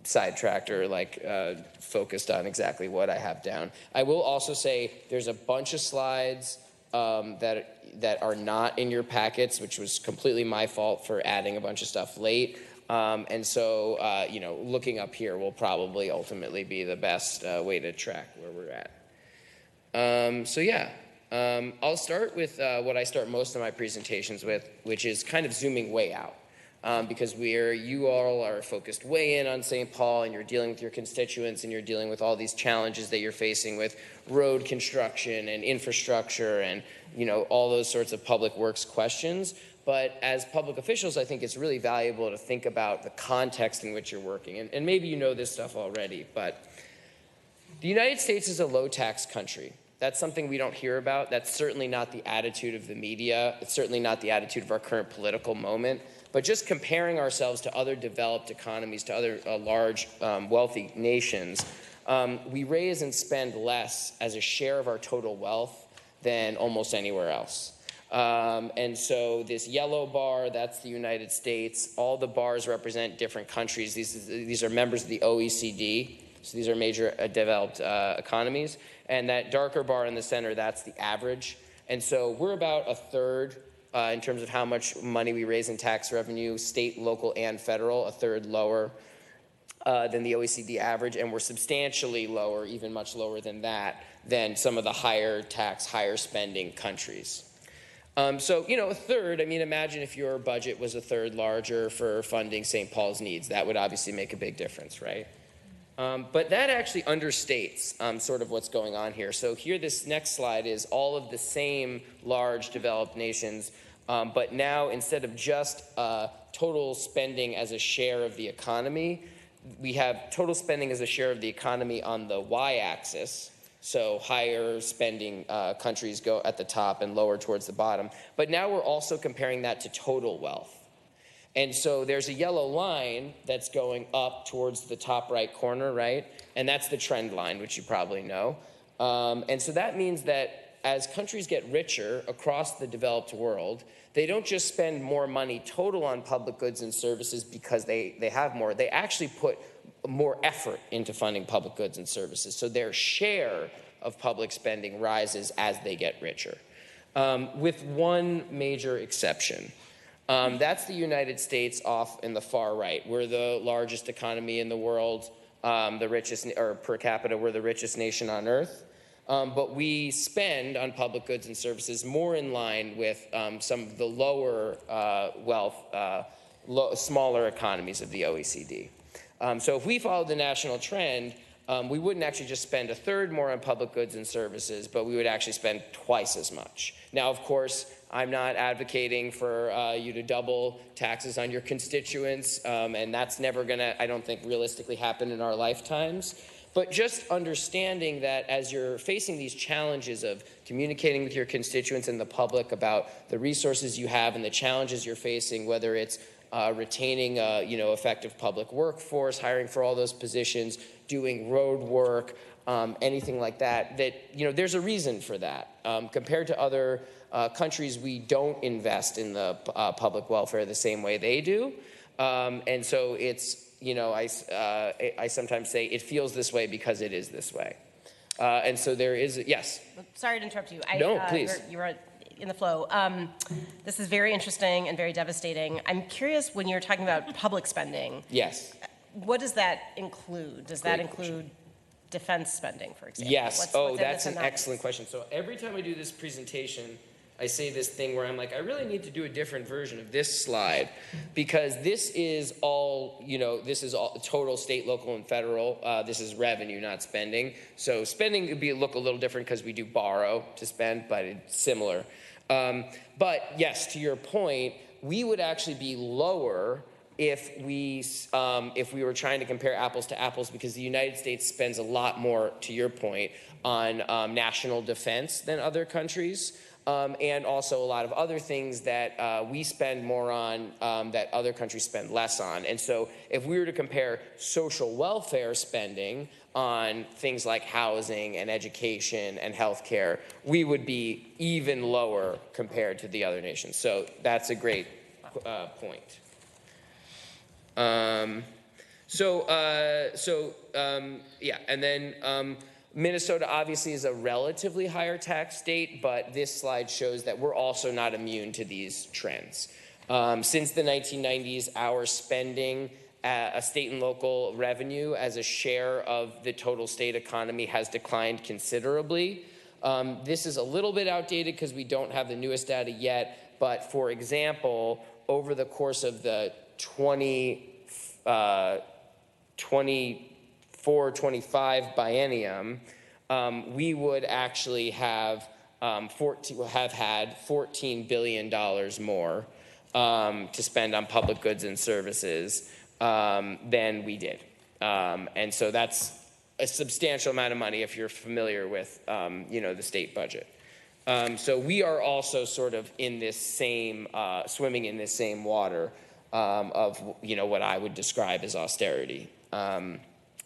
sidetracked or focused on exactly what I have down. I will also say there's a bunch of slides that are not in your packets, which was completely my fault for adding a bunch of stuff late. And so, looking up here will probably ultimately be the best way to track where we're at. I'll start with what I start most of my presentations with, which is kind of zooming way out. Because you all are focused way in on St. Paul, and you're dealing with your constituents, and you're dealing with all these challenges that you're facing with road construction and infrastructure and all those sorts of public works questions. But as public officials, I think it's really valuable to think about the context in which you're working. And maybe you know this stuff already, but the United States is a low-tax country. That's something we don't hear about. That's certainly not the attitude of the media. It's certainly not the attitude of our current political moment. But just comparing ourselves to other developed economies, to other large, wealthy nations, we raise and spend less as a share of our total wealth than almost anywhere else. And so this yellow bar, that's the United States. All the bars represent different countries. These are members of the OECD. So these are major developed economies. And that darker bar in the center, that's the average. And so we're about a third in terms of how much money we raise in tax revenue, state, local, and federal, a third lower than the OECD average. And we're substantially lower, even much lower than that, than some of the higher tax, higher spending countries. So, a third, imagine if your budget was a third larger for funding St. Paul's needs. That would obviously make a big difference, right? But that actually understates sort of what's going on here. So here, this next slide is all of the same large developed nations, but now instead of just total spending as a share of the economy, we have total spending as a share of the economy on the y-axis. So higher spending countries go at the top and lower towards the bottom. But now we're also comparing that to total wealth. And so there's a yellow line that's going up towards the top right corner, right? And that's the trend line, which you probably know. And so that means that as countries get richer across the developed world, they don't just spend more money total on public goods and services because they have more. They actually put more effort into funding public goods and services. So their share of public spending rises as they get richer, with one major exception. That's the United States off in the far right. We're the largest economy in the world, the richest, or per capita, we're the richest nation on earth. But we spend on public goods and services more in line with some of the lower wealth, smaller economies of the OECD. So if we followed the national trend, we wouldn't actually just spend a third more on public goods and services, but we would actually spend twice as much. Now, of course, I'm not advocating for you to double taxes on your constituents, and that's never going to, I don't think, realistically happen in our lifetimes. But just understanding that as you're facing these challenges of communicating with your constituents and the public about the resources you have and the challenges you're facing, whether it's retaining effective public workforce, hiring for all those positions, doing road work, anything like that, there's a reason for that. Compared to other countries, we don't invest in the public welfare the same way they do. And so it's, I sometimes say it feels this way because it is this way. And so there is, yes? Sorry to interrupt you. No, please. You were in the flow. This is very interesting and very devastating. I'm curious, when you're talking about public spending. Yes. What does that include? Does that include defense spending, for example? Yes. That's an excellent question. So every time I do this presentation, I say this thing where I'm like, I really need to do a different version of this slide, because this is all, this is all total state, local, and federal. This is revenue, not spending. So spending would look a little different because we do borrow to spend, but it's similar. But yes, to your point, we would actually be lower if we were trying to compare apples to apples, because the United States spends a lot more, to your point, on national defense than other countries. And also a lot of other things that we spend more on that other countries spend less on. And so if we were to compare social welfare spending on things like housing and education and healthcare, we would be even lower compared to the other nations. So that's a great point. And then Minnesota obviously is a relatively higher tax state, but this slide shows that we're also not immune to these trends. Since the 1990s, our spending, a state and local revenue as a share of the total state economy has declined considerably. This is a little bit outdated because we don't have the newest data yet, but for example, over the course of the 24-25 biennium, we would actually have had $14 billion more to spend on public goods and services than we did. And so that's a substantial amount of money if you're familiar with, the state budget. So we are also sort of in this same, swimming in this same water of, what I would describe as austerity,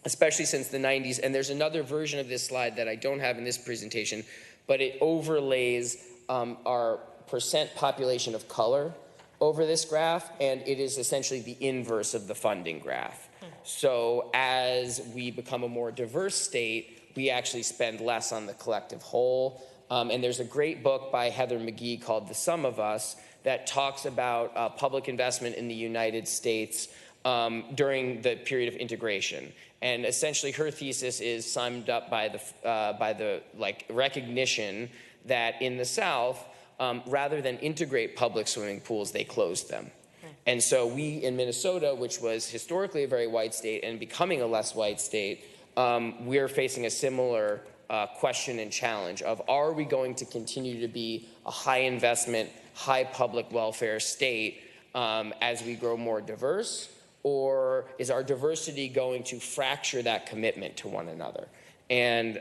especially since the 90s. And there's another version of this slide that I don't have in this presentation, but it overlays our percent population of color over this graph, and it is essentially the inverse of the funding graph. So as we become a more diverse state, we actually spend less on the collective whole. And there's a great book by Heather McGee called The Sum of Us that talks about public investment in the United States during the period of integration. And essentially her thesis is summed up by the recognition that in the South, rather than integrate public swimming pools, they closed them. And so we in Minnesota, which was historically a very white state and becoming a less white state, we're facing a similar question and challenge of, are we going to continue to be a high investment, high public welfare state as we grow more diverse? Or is our diversity going to fracture that commitment to one another? And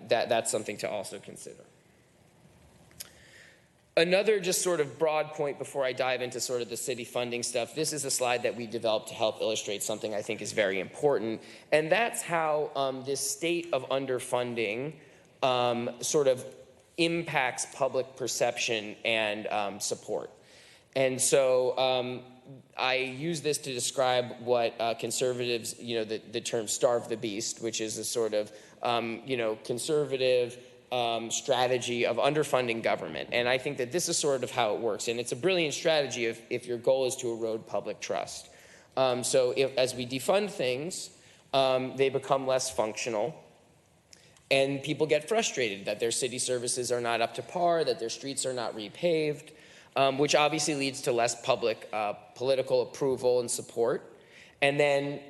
that's something to also consider. Another just sort of broad point before I dive into sort of the city funding stuff, this is a slide that we developed to help illustrate something I think is very important. And that's how this state of underfunding sort of impacts public perception and support. And so I use this to describe what conservatives, the term starve the beast, which is a sort of, conservative strategy of underfunding government. And I think that this is sort of how it works. And it's a brilliant strategy if your goal is to erode public trust. As we defund things, they become less functional. And people get frustrated that their city services are not up to par, that their streets are not repaved, which obviously leads to less public political approval and support, and then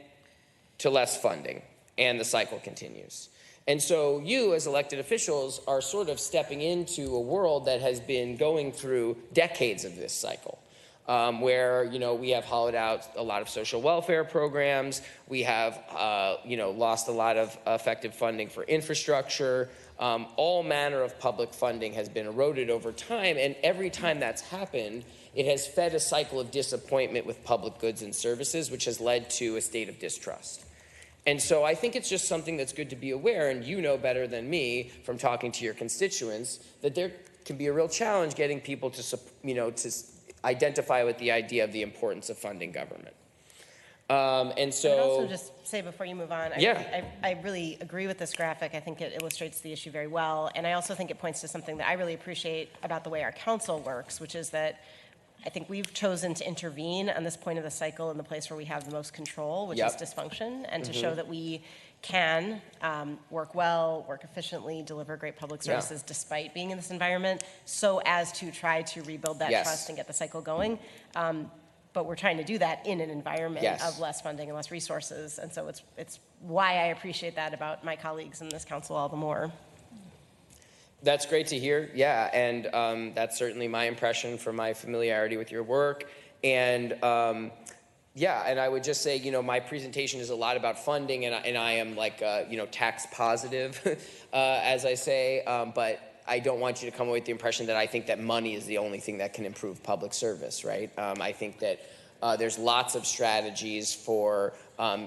to less funding. And the cycle continues. And so you, as elected officials, are sort of stepping into a world that has been going through decades of this cycle, where, we have hollowed out a lot of social welfare programs. We have, lost a lot of effective funding for infrastructure. All manner of public funding has been eroded over time. And every time that's happened, it has fed a cycle of disappointment with public goods and services, which has led to a state of distrust. And so I think it's just something that's good to be aware, and you know better than me from talking to your constituents, that there can be a real challenge getting people to identify with the idea of the importance of funding government. And so... I would also just say before you move on, I really agree with this graphic. I think it illustrates the issue very well, and I also think it points to something that I really appreciate about the way our council works, which is that I think we've chosen to intervene on this point of the cycle in the place where we have the most control, which is dysfunction, and to show that we can work well, work efficiently, deliver great public services despite being in this environment, so as to try to rebuild that trust and get the cycle going. But we're trying to do that in an environment of less funding and less resources, and so it's why I appreciate that about my colleagues in this council all the more. That's great to hear, and that's certainly my impression from my familiarity with your work. And and I would just say, my presentation is a lot about funding, and I am tax positive, as I say, but I don't want you to come away with the impression that I think that money is the only thing that can improve public service, right? I think that there's lots of strategies for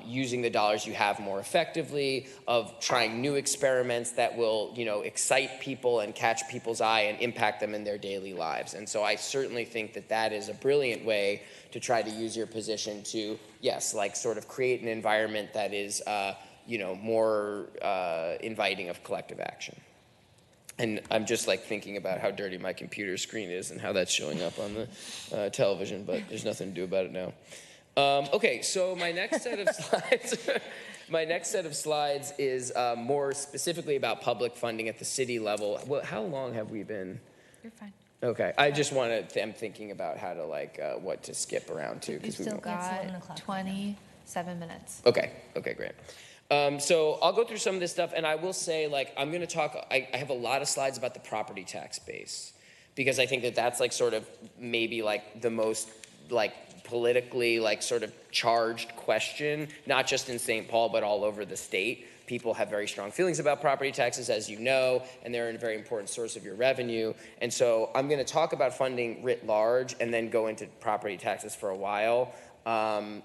using the dollars you have more effectively, of trying new experiments that will, excite people and catch people's eye and impact them in their daily lives. And so I certainly think that that is a brilliant way to try to use your position to, sort of create an environment that is, more inviting of collective action. And I'm just thinking about how dirty my computer screen is and how that's showing up on the television, but there's nothing to do about it now. Okay, so my next set of slides, is more specifically about public funding at the city level. Well, how long have we been? You're fine. Okay, I just I'm thinking about how to what to skip around to. We've still got 27 minutes. Okay, great. So I'll go through some of this stuff, and I will say, I'm going to talk, I have a lot of slides about the property tax base, because I think that that's like sort of maybe like the most like politically like sort of charged question, not just in St. Paul, but all over the state. People have very strong feelings about property taxes, as you know, and they're a very important source of your revenue. And so I'm going to talk about funding writ large and then go into property taxes for a while. I'll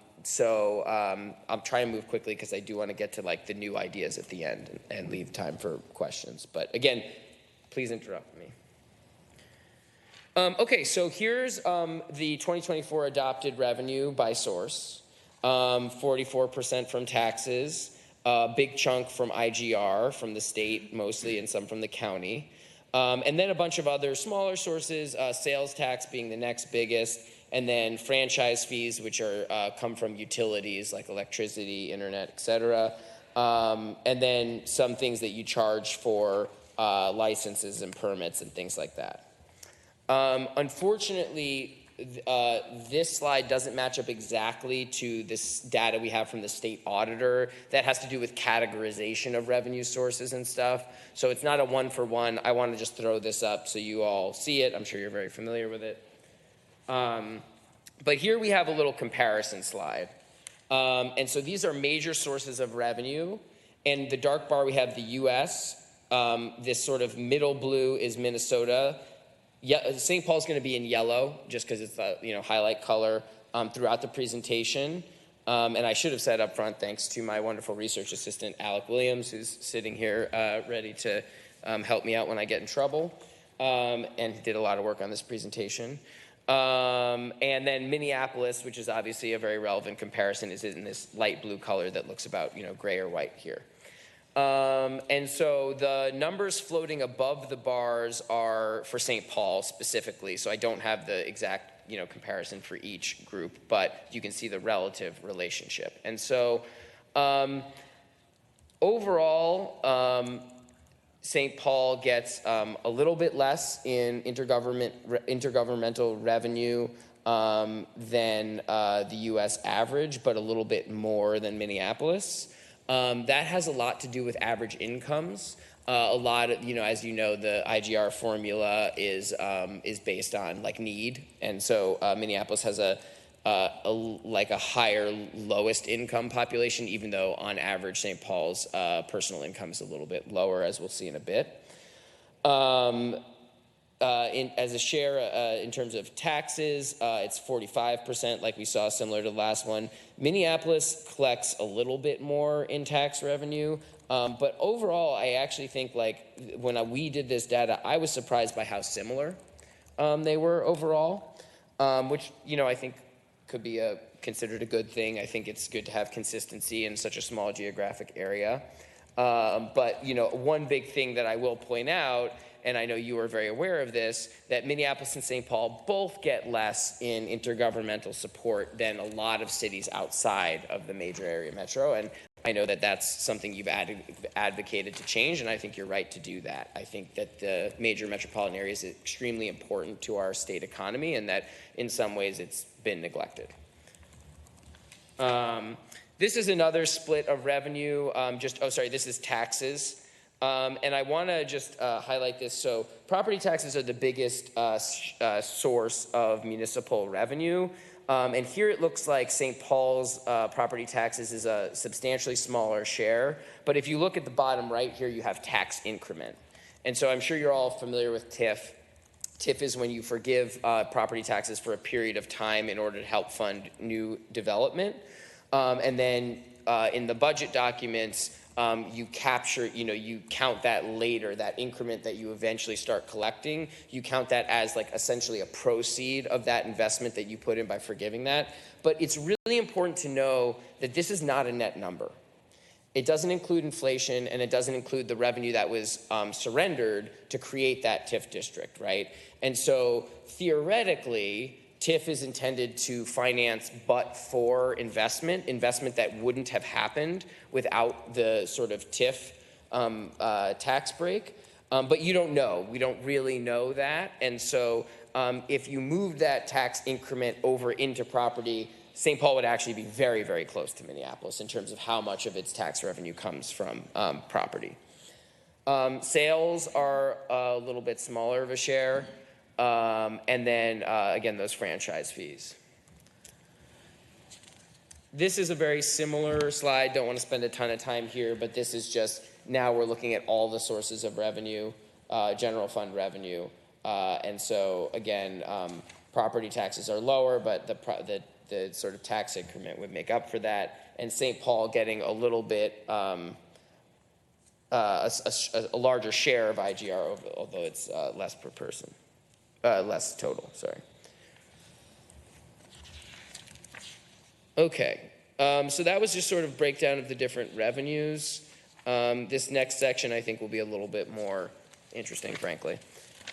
try and move quickly because I do want to get to like the new ideas at the end and leave time for questions. But again, please interrupt me. Okay, so here's the 2024 adopted revenue by source. 44% from taxes, a big chunk from IGR, from the state mostly, and some from the county. And then a bunch of other smaller sources, sales tax being the next biggest, and then franchise fees, which are come from utilities like electricity, internet, et cetera. And then some things that you charge for licenses and permits and things like that. Unfortunately, this slide doesn't match up exactly to this data we have from the state auditor. That has to do with categorization of revenue sources and stuff. So it's not a one-for-one. I want to just throw this up so you all see it. I'm sure you're very familiar with it. But here we have a little comparison slide. And so these are major sources of revenue. And the dark bar, we have the U.S. This sort of middle blue is Minnesota. Yeah, St. Paul's going to be in yellow, just because it's the highlight color throughout the presentation. And I should have said up front, thanks to my wonderful research assistant, Alec Williams, who's sitting here ready to help me out when I get in trouble. And he did a lot of work on this presentation. And then Minneapolis, which is obviously a very relevant comparison, is in this light blue color that looks about gray or white here. And so the numbers floating above the bars are for St. Paul specifically, so I don't have the exact comparison for each group, but you can see the relative relationship. And so overall, St. Paul gets a little bit less in intergovernmental revenue than the U.S. average, but a little bit more than Minneapolis. That has a lot to do with average incomes. A lot of, as you know, the IGR formula is based on like need, and so Minneapolis has a higher lowest income population, even though on average St. Paul's personal income is a little bit lower, as we'll see in a bit. As a share in terms of taxes, it's 45%, like we saw, similar to the last one. Minneapolis collects a little bit more in tax revenue, but overall, I actually think when we did this data, I was surprised by how similar they were overall, which I think could be considered a good thing. I think it's good to have consistency in such a small geographic area. But one big thing that I will point out, and I know you are very aware of this, that Minneapolis and St. Paul both get less in intergovernmental support than a lot of cities outside of the major area metro. And I know that that's something you've advocated to change, and I think you're right to do that. I think that the major metropolitan area is extremely important to our state economy, and that in some ways it's been neglected. This is another split of revenue. This is taxes. And I want to just highlight this. So property taxes are the biggest source of municipal revenue. And here it looks like St. Paul's property taxes is a substantially smaller share. But if you look at the bottom right here, you have tax increment. And so I'm sure you're all familiar with TIF. TIF is when you forgive property taxes for a period of time in order to help fund new development. And then in the budget documents, you capture, you count that later, that increment that you eventually start collecting, you count that as essentially a proceed of that investment that you put in by forgiving that. But it's really important to know that this is not a net number. It doesn't include inflation, and it doesn't include the revenue that was surrendered to create that TIF district, right? And so theoretically, TIF is intended to finance but for investment that wouldn't have happened without the sort of TIF tax break. But you don't know. We don't really know that. And so if you moved that tax increment over into property, St. Paul would actually be very, very close to Minneapolis in terms of how much of its tax revenue comes from property. Sales are a little bit smaller of a share. And then, again, those franchise fees. This is a very similar slide. Don't want to spend a ton of time here, but this is just now we're looking at all the sources of revenue, general fund revenue. And so, again, property taxes are lower, but the sort of tax increment would make up for that. And St. Paul getting a little bit, a larger share of IGR, although it's less per person, less total, sorry. Okay, so that was just sort of breakdown of the different revenues. This next section I think will be a little bit more interesting, frankly.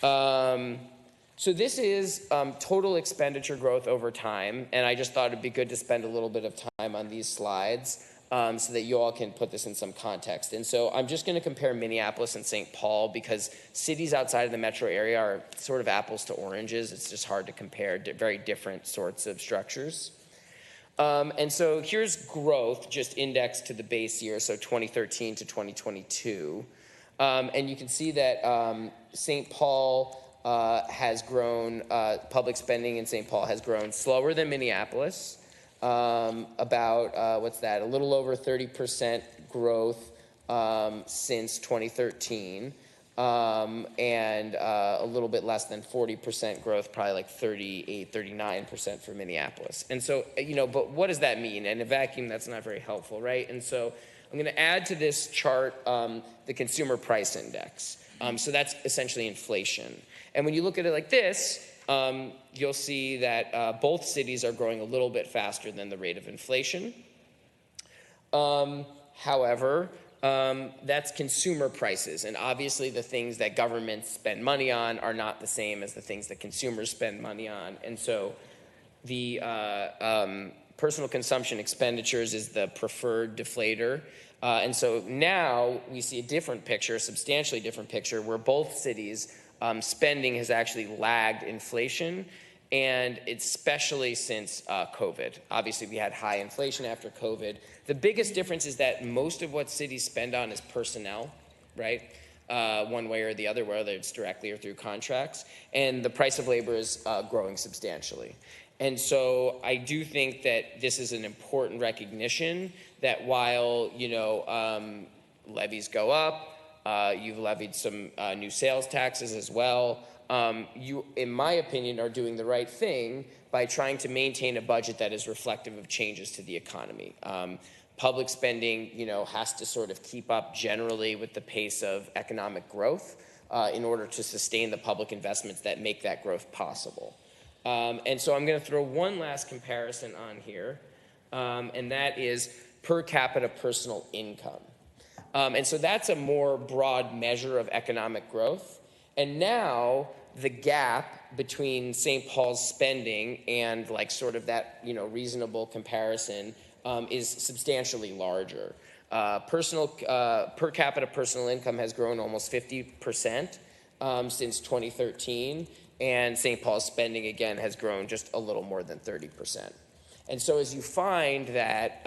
So this is total expenditure growth over time, and I just thought it'd be good to spend a little bit of time on these slides so that you all can put this in some context. And so I'm just going to compare Minneapolis and St. Paul because cities outside of the metro area are sort of apples to oranges. It's just hard to compare very different sorts of structures. And so here's growth just indexed to the base year, so 2013 to 2022. And you can see that St. Paul has grown, public spending in St. Paul has grown slower than Minneapolis, about, what's that, a little over 30% growth since 2013. And a little bit less than 40% growth, probably like 38, 39% for Minneapolis. And so, but what does that mean? In a vacuum, that's not very helpful, right? And so I'm going to add to this chart the consumer price index. So that's essentially inflation. And when you look at it like this, you'll see that both cities are growing a little bit faster than the rate of inflation. However, that's consumer prices, and obviously the things that governments spend money on are not the same as the things that consumers spend money on. And so the personal consumption expenditures is the preferred deflator. And so now we see a different picture, a substantially different picture, where both cities' spending has actually lagged inflation, and especially since COVID. Obviously, we had high inflation after COVID. The biggest difference is that most of what cities spend on is personnel, right? One way or the other, whether it's directly or through contracts. And the price of labor is growing substantially. And so I do think that this is an important recognition that while, levies go up, you've levied some new sales taxes as well, you, in my opinion, are doing the right thing by trying to maintain a budget that is reflective of changes to the economy. Public spending, has to sort of keep up generally with the pace of economic growth in order to sustain the public investments that make that growth possible. And so I'm going to throw one last comparison on here, and that is per capita personal income. And so that's a more broad measure of economic growth. And now the gap between St. Paul's spending and like sort of that, reasonable comparison is substantially larger. Per capita personal income has grown almost 50% since 2013, and St. Paul's spending, again, has grown just a little more than 30%. And so as you find that,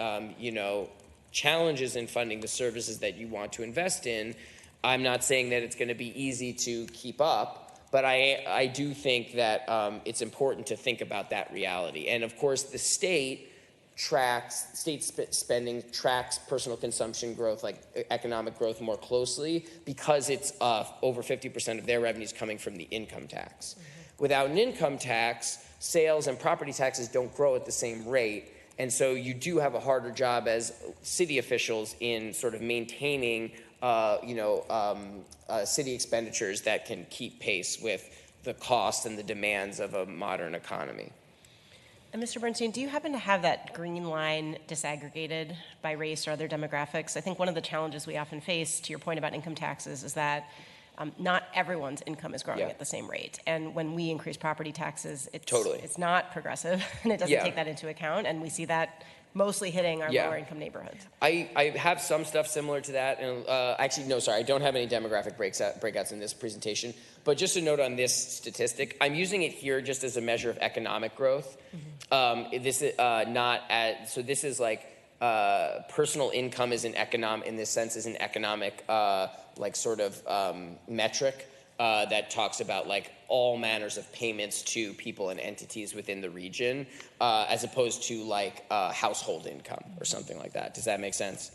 challenges in funding the services that you want to invest in, I'm not saying that it's going to be easy to keep up, but I do think that it's important to think about that reality. And of course, the state spending tracks personal consumption growth, like economic growth, more closely because it's over 50% of their revenues coming from the income tax. Mm-hmm. Without an income tax, sales and property taxes don't grow at the same rate. And so you do have a harder job as city officials in sort of maintaining city expenditures that can keep pace with the costs and the demands of a modern economy. And Mr. Bernstein, do you happen to have that green line disaggregated by race or other demographics? I think one of the challenges we often face, to your point about income taxes, is that not everyone's income is growing at the same rate. And when we increase property taxes, it's not progressive, and it doesn't take that into account. And we see that mostly hitting our lower income neighborhoods. I have some stuff similar to that. And actually, no, sorry, I don't have any demographic breakouts in this presentation. But just a note on this statistic, I'm using it here just as a measure of economic growth. Mm-hmm. This is so this is like personal income is an economic, in this sense, is an economic metric. that talks about like all manners of payments to people and entities within the region, as opposed to like household income or something like that. Does that make sense?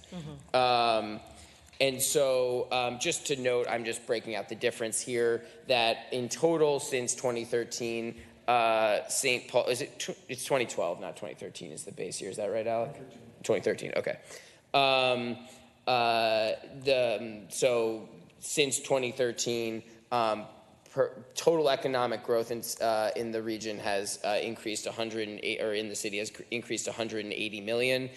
And so just to note, I'm just breaking out the difference here, that in total since 2013, St. Paul, it's 2012, not 2013 is the base year. Is that right, Alec? 2013, okay. So since 2013, total economic growth in the region has increased 108, or in the city has increased 180 million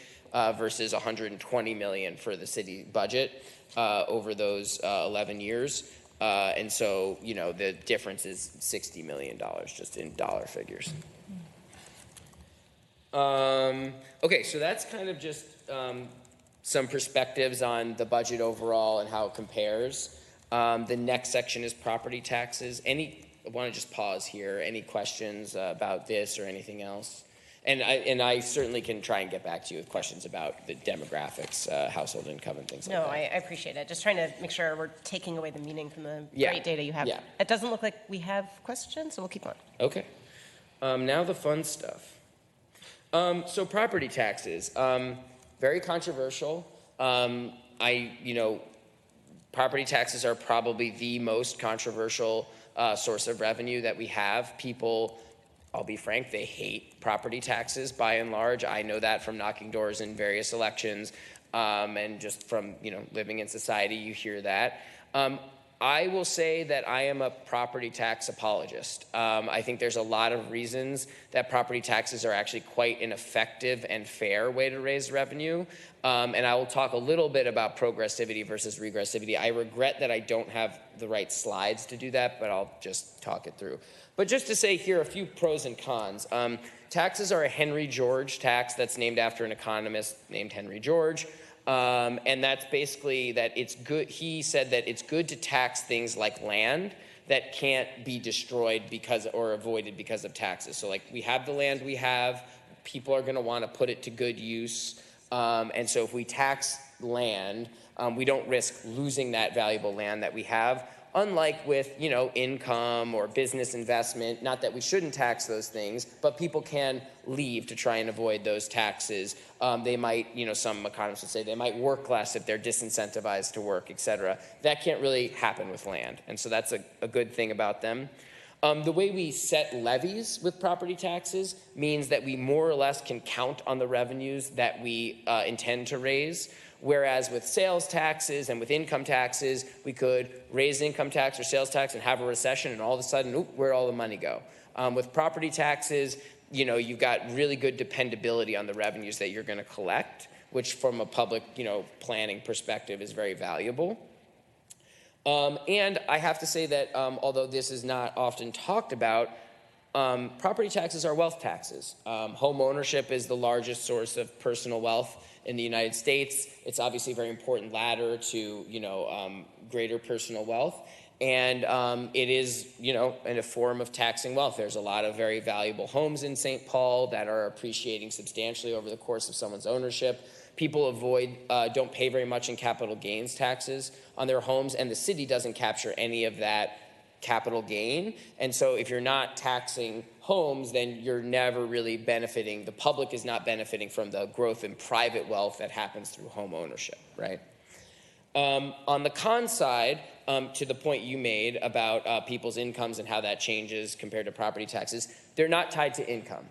versus 120 million for the city budget over those 11 years. And so, you know, the difference is $60 million just in dollar figures. Okay, so that's kind of just some perspectives on the budget overall and how it compares. The next section is property taxes. I want to just pause here. Any questions about this or anything else? And I certainly can try and get back to you with questions about the demographics, household income, and things like that. No, I appreciate it. Just trying to make sure we're taking away the meaning from the Yeah. great data you have. Yeah. It doesn't look like we have questions, so we'll keep on. Okay. Now the fun stuff. So property taxes, very controversial. Property taxes are probably the most controversial source of revenue that we have. People, I'll be frank, they hate property taxes by and large. I know that from knocking doors in various elections, and just from living in society, you hear that. I will say that I am a property tax apologist. I think there's a lot of reasons that property taxes are actually quite an effective and fair way to raise revenue. And I will talk a little bit about progressivity versus regressivity. I regret that I don't have the right slides to do that, but I'll just talk it through. But just to say here a few pros and cons. Taxes are a Henry George tax that's named after an economist named Henry George. And that's basically that it's good. He said that it's good to tax things like land that can't be destroyed or avoided because of taxes. So like we have the land we have, people are going to want to put it to good use. And so if we tax land, we don't risk losing that valuable land that we have. Unlike with, income or business investment, not that we shouldn't tax those things, but people can leave to try and avoid those taxes. They might, some economists would say they might work less if they're disincentivized to work, et cetera. That can't really happen with land. And so that's a good thing about them. The way we set levies with property taxes means that we more or less can count on the revenues that we intend to raise. Whereas with sales taxes and with income taxes, we could raise income tax or sales tax and have a recession, and all of a sudden, where'd all the money go? With property taxes, you've got really good dependability on the revenues that you're going to collect, which from a public, planning perspective is very valuable. And I have to say that although this is not often talked about, property taxes are wealth taxes. Home ownership is the largest source of personal wealth in the United States. It's obviously a very important ladder to, greater personal wealth. And it is, in a form of taxing wealth. There's a lot of very valuable homes in St. Paul that are appreciating substantially over the course of someone's ownership. People don't pay very much in capital gains taxes on their homes, and the city doesn't capture any of that capital gain. And so if you're not taxing homes, then you're never really benefiting. The public is not benefiting from the growth in private wealth that happens through home ownership, right? On the con side, to the point you made about people's incomes and how that changes compared to property taxes, they're not tied to income.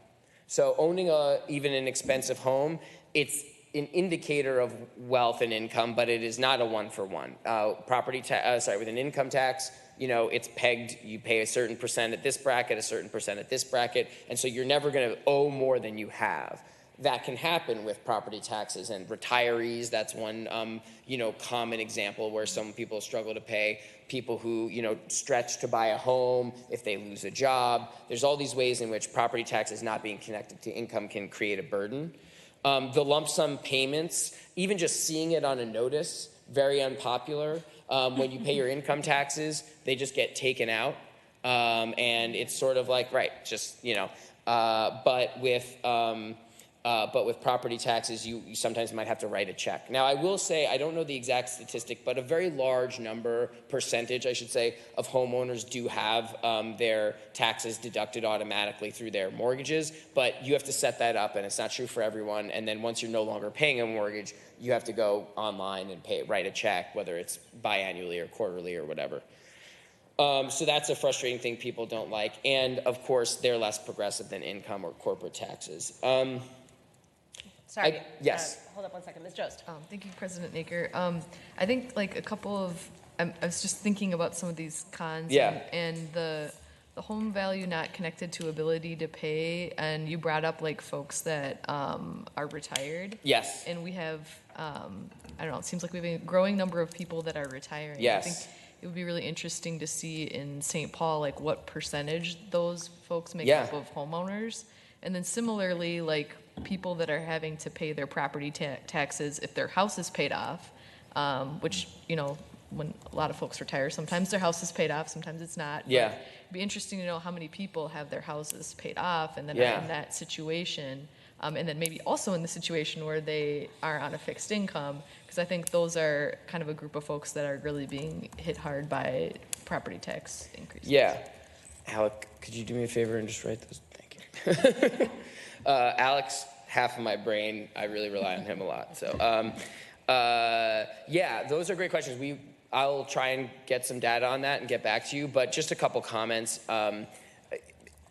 So owning even an expensive home, it's an indicator of wealth and income, but it is not a one-for-one. With an income tax, it's pegged. You pay a certain percent at this bracket, a certain percent at this bracket, and so you're never going to owe more than you have. That can happen with property taxes and retirees. That's one, common example where some people struggle to pay. People who, stretch to buy a home if they lose a job. There's all these ways in which property taxes not being connected to income can create a burden. The lump sum payments, even just seeing it on a notice, very unpopular. When you pay your income taxes, they just get taken out. And it's sort of like, right, just, but with But with property taxes, you sometimes might have to write a check. Now, I will say, I don't know the exact statistic, but a very large percentage, I should say, of homeowners do have their taxes deducted automatically through their mortgages, but you have to set that up, and it's not true for everyone. And then once you're no longer paying a mortgage, you have to go online and write a check, whether it's biannually or quarterly or whatever. So that's a frustrating thing people don't like. And, of course, they're less progressive than income or corporate taxes. Sorry. Yes. Hold up one second, Ms. Jost. Thank you, President Naker. I think like a couple of, I was just thinking about some of these cons. Yeah. And the home value not connected to ability to pay, and you brought up like folks that are retired. Yes. And we have, I don't know, it seems like we have a growing number of people that are retiring. Yes. I think it would be really interesting to see in St. Paul, like what percentage those folks make up of homeowners. And then similarly, like people that are having to pay their property taxes if their house is paid off, which, you know, when a lot of folks retire, sometimes their house is paid off, sometimes it's not. Yeah. But it'd be interesting to know how many people have their houses paid off and then are in that situation. And then maybe also in the situation where they are on a fixed income, because I think those are kind of a group of folks that are really being hit hard by property tax increases. Yeah. Alec, could you do me a favor and just write those? Thank you. Alex, half of my brain, I really rely on him a lot. So, yeah, those are great questions. I'll try and get some data on that and get back to you, but just a couple comments.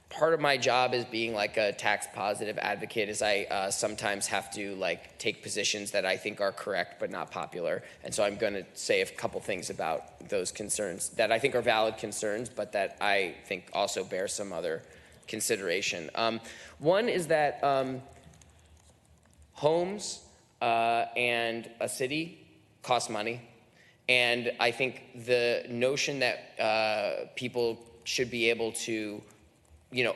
Part of my job as being like a tax positive advocate is I sometimes have to like take positions that I think are correct but not popular. And so I'm going to say a couple things about those concerns that I think are valid concerns, but that I think also bear some other consideration. One is that homes and a city cost money. And I think the notion that people should be able to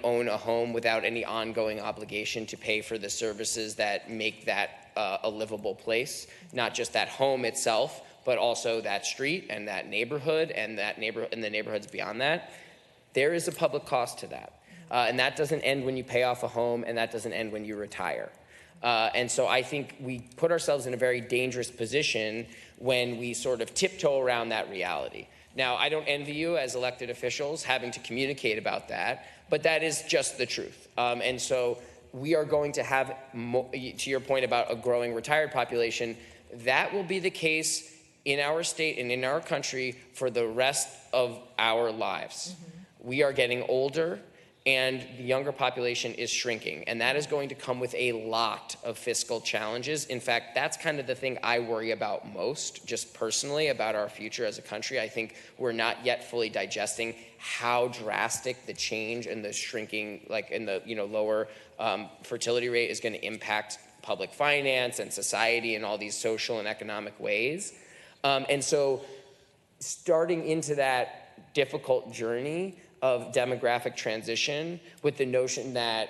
own a home without any ongoing obligation to pay for the services that make that a livable place, not just that home itself, but also that street and that neighborhood and the neighborhoods beyond that. There is a public cost to that. And that doesn't end when you pay off a home, and that doesn't end when you retire. And so I think we put ourselves in a very dangerous position when we sort of tiptoe around that reality. Now, I don't envy you as elected officials having to communicate about that, but that is just the truth. And so we are going to have, to your point about a growing retired population, that will be the case in our state and in our country for the rest of our lives. Mm-hmm. We are getting older, and the younger population is shrinking, and that is going to come with a lot of fiscal challenges. In fact, that's kind of the thing I worry about most, just personally, about our future as a country. I think we're not yet fully digesting how drastic the change and the shrinking, like in the lower fertility rate is going to impact public finance and society in all these social and economic ways. And so starting into that difficult journey of demographic transition with the notion that,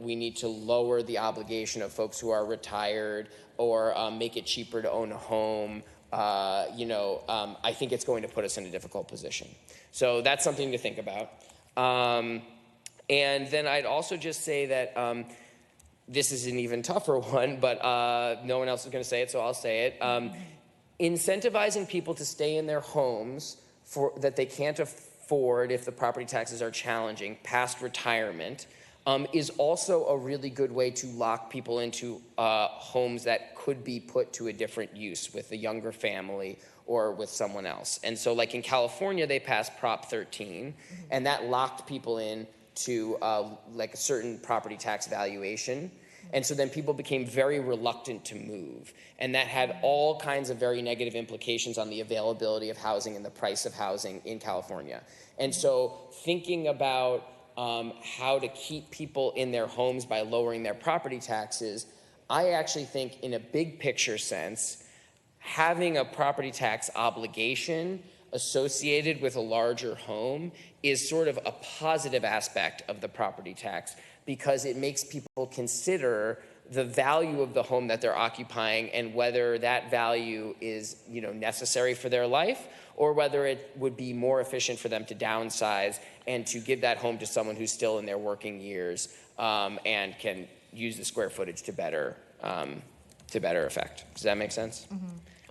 we need to lower the obligation of folks who are retired or make it cheaper to own a home, I think it's going to put us in a difficult position. So that's something to think about. And then I'd also just say that this is an even tougher one, but no one else is going to say it, so I'll say it. Incentivizing people to stay in their homes that they can't afford if the property taxes are challenging past retirement is also a really good way to lock people into homes that could be put to a different use with a younger family or with someone else. And so like in California, they passed Prop 13, and that locked people in to like a certain property tax valuation. And so then people became very reluctant to move. And that had all kinds of very negative implications on the availability of housing and the price of housing in California. And so thinking about how to keep people in their homes by lowering their property taxes, I actually think in a big picture sense, having a property tax obligation associated with a larger home is sort of a positive aspect of the property tax, because it makes people consider the value of the home that they're occupying and whether that value is, necessary for their life, or whether it would be more efficient for them to downsize and to give that home to someone who's still in their working years and can use the square footage to better effect. Does that make sense?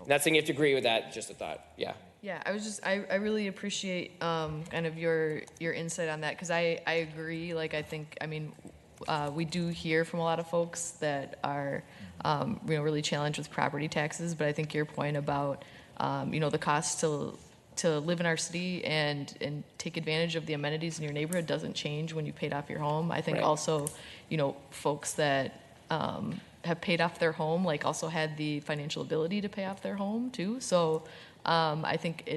Not saying you have to agree with that, just a thought. Yeah. Yeah, I really appreciate kind of your insight on that, because I agree. Like, we do hear from a lot of folks that are really challenged with property taxes, but I think your point about the cost to live in our city and take advantage of the amenities in your neighborhood doesn't change when you paid off your home. I think Right. also, folks that have paid off their home, like, also had the financial ability to pay off their home too. So I think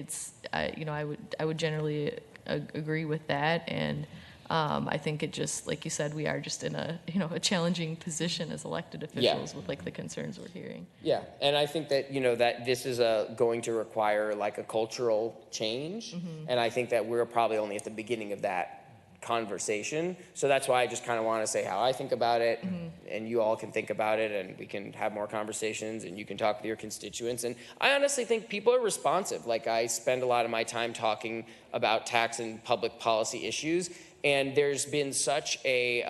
I would generally agree with that. And I think it just, like you said, we are just in a challenging position as elected officials with like the concerns we're hearing. Yeah, and I think that that this is going to require like a cultural change, and I think that we're probably only at the beginning of that conversation. So that's why I just kind of want to say how I think about it, and you all can think about it, and we can have more conversations, and you can talk with your constituents. And I honestly think people are responsive. Like, I spend a lot of my time talking about tax and public policy issues, and there's been such a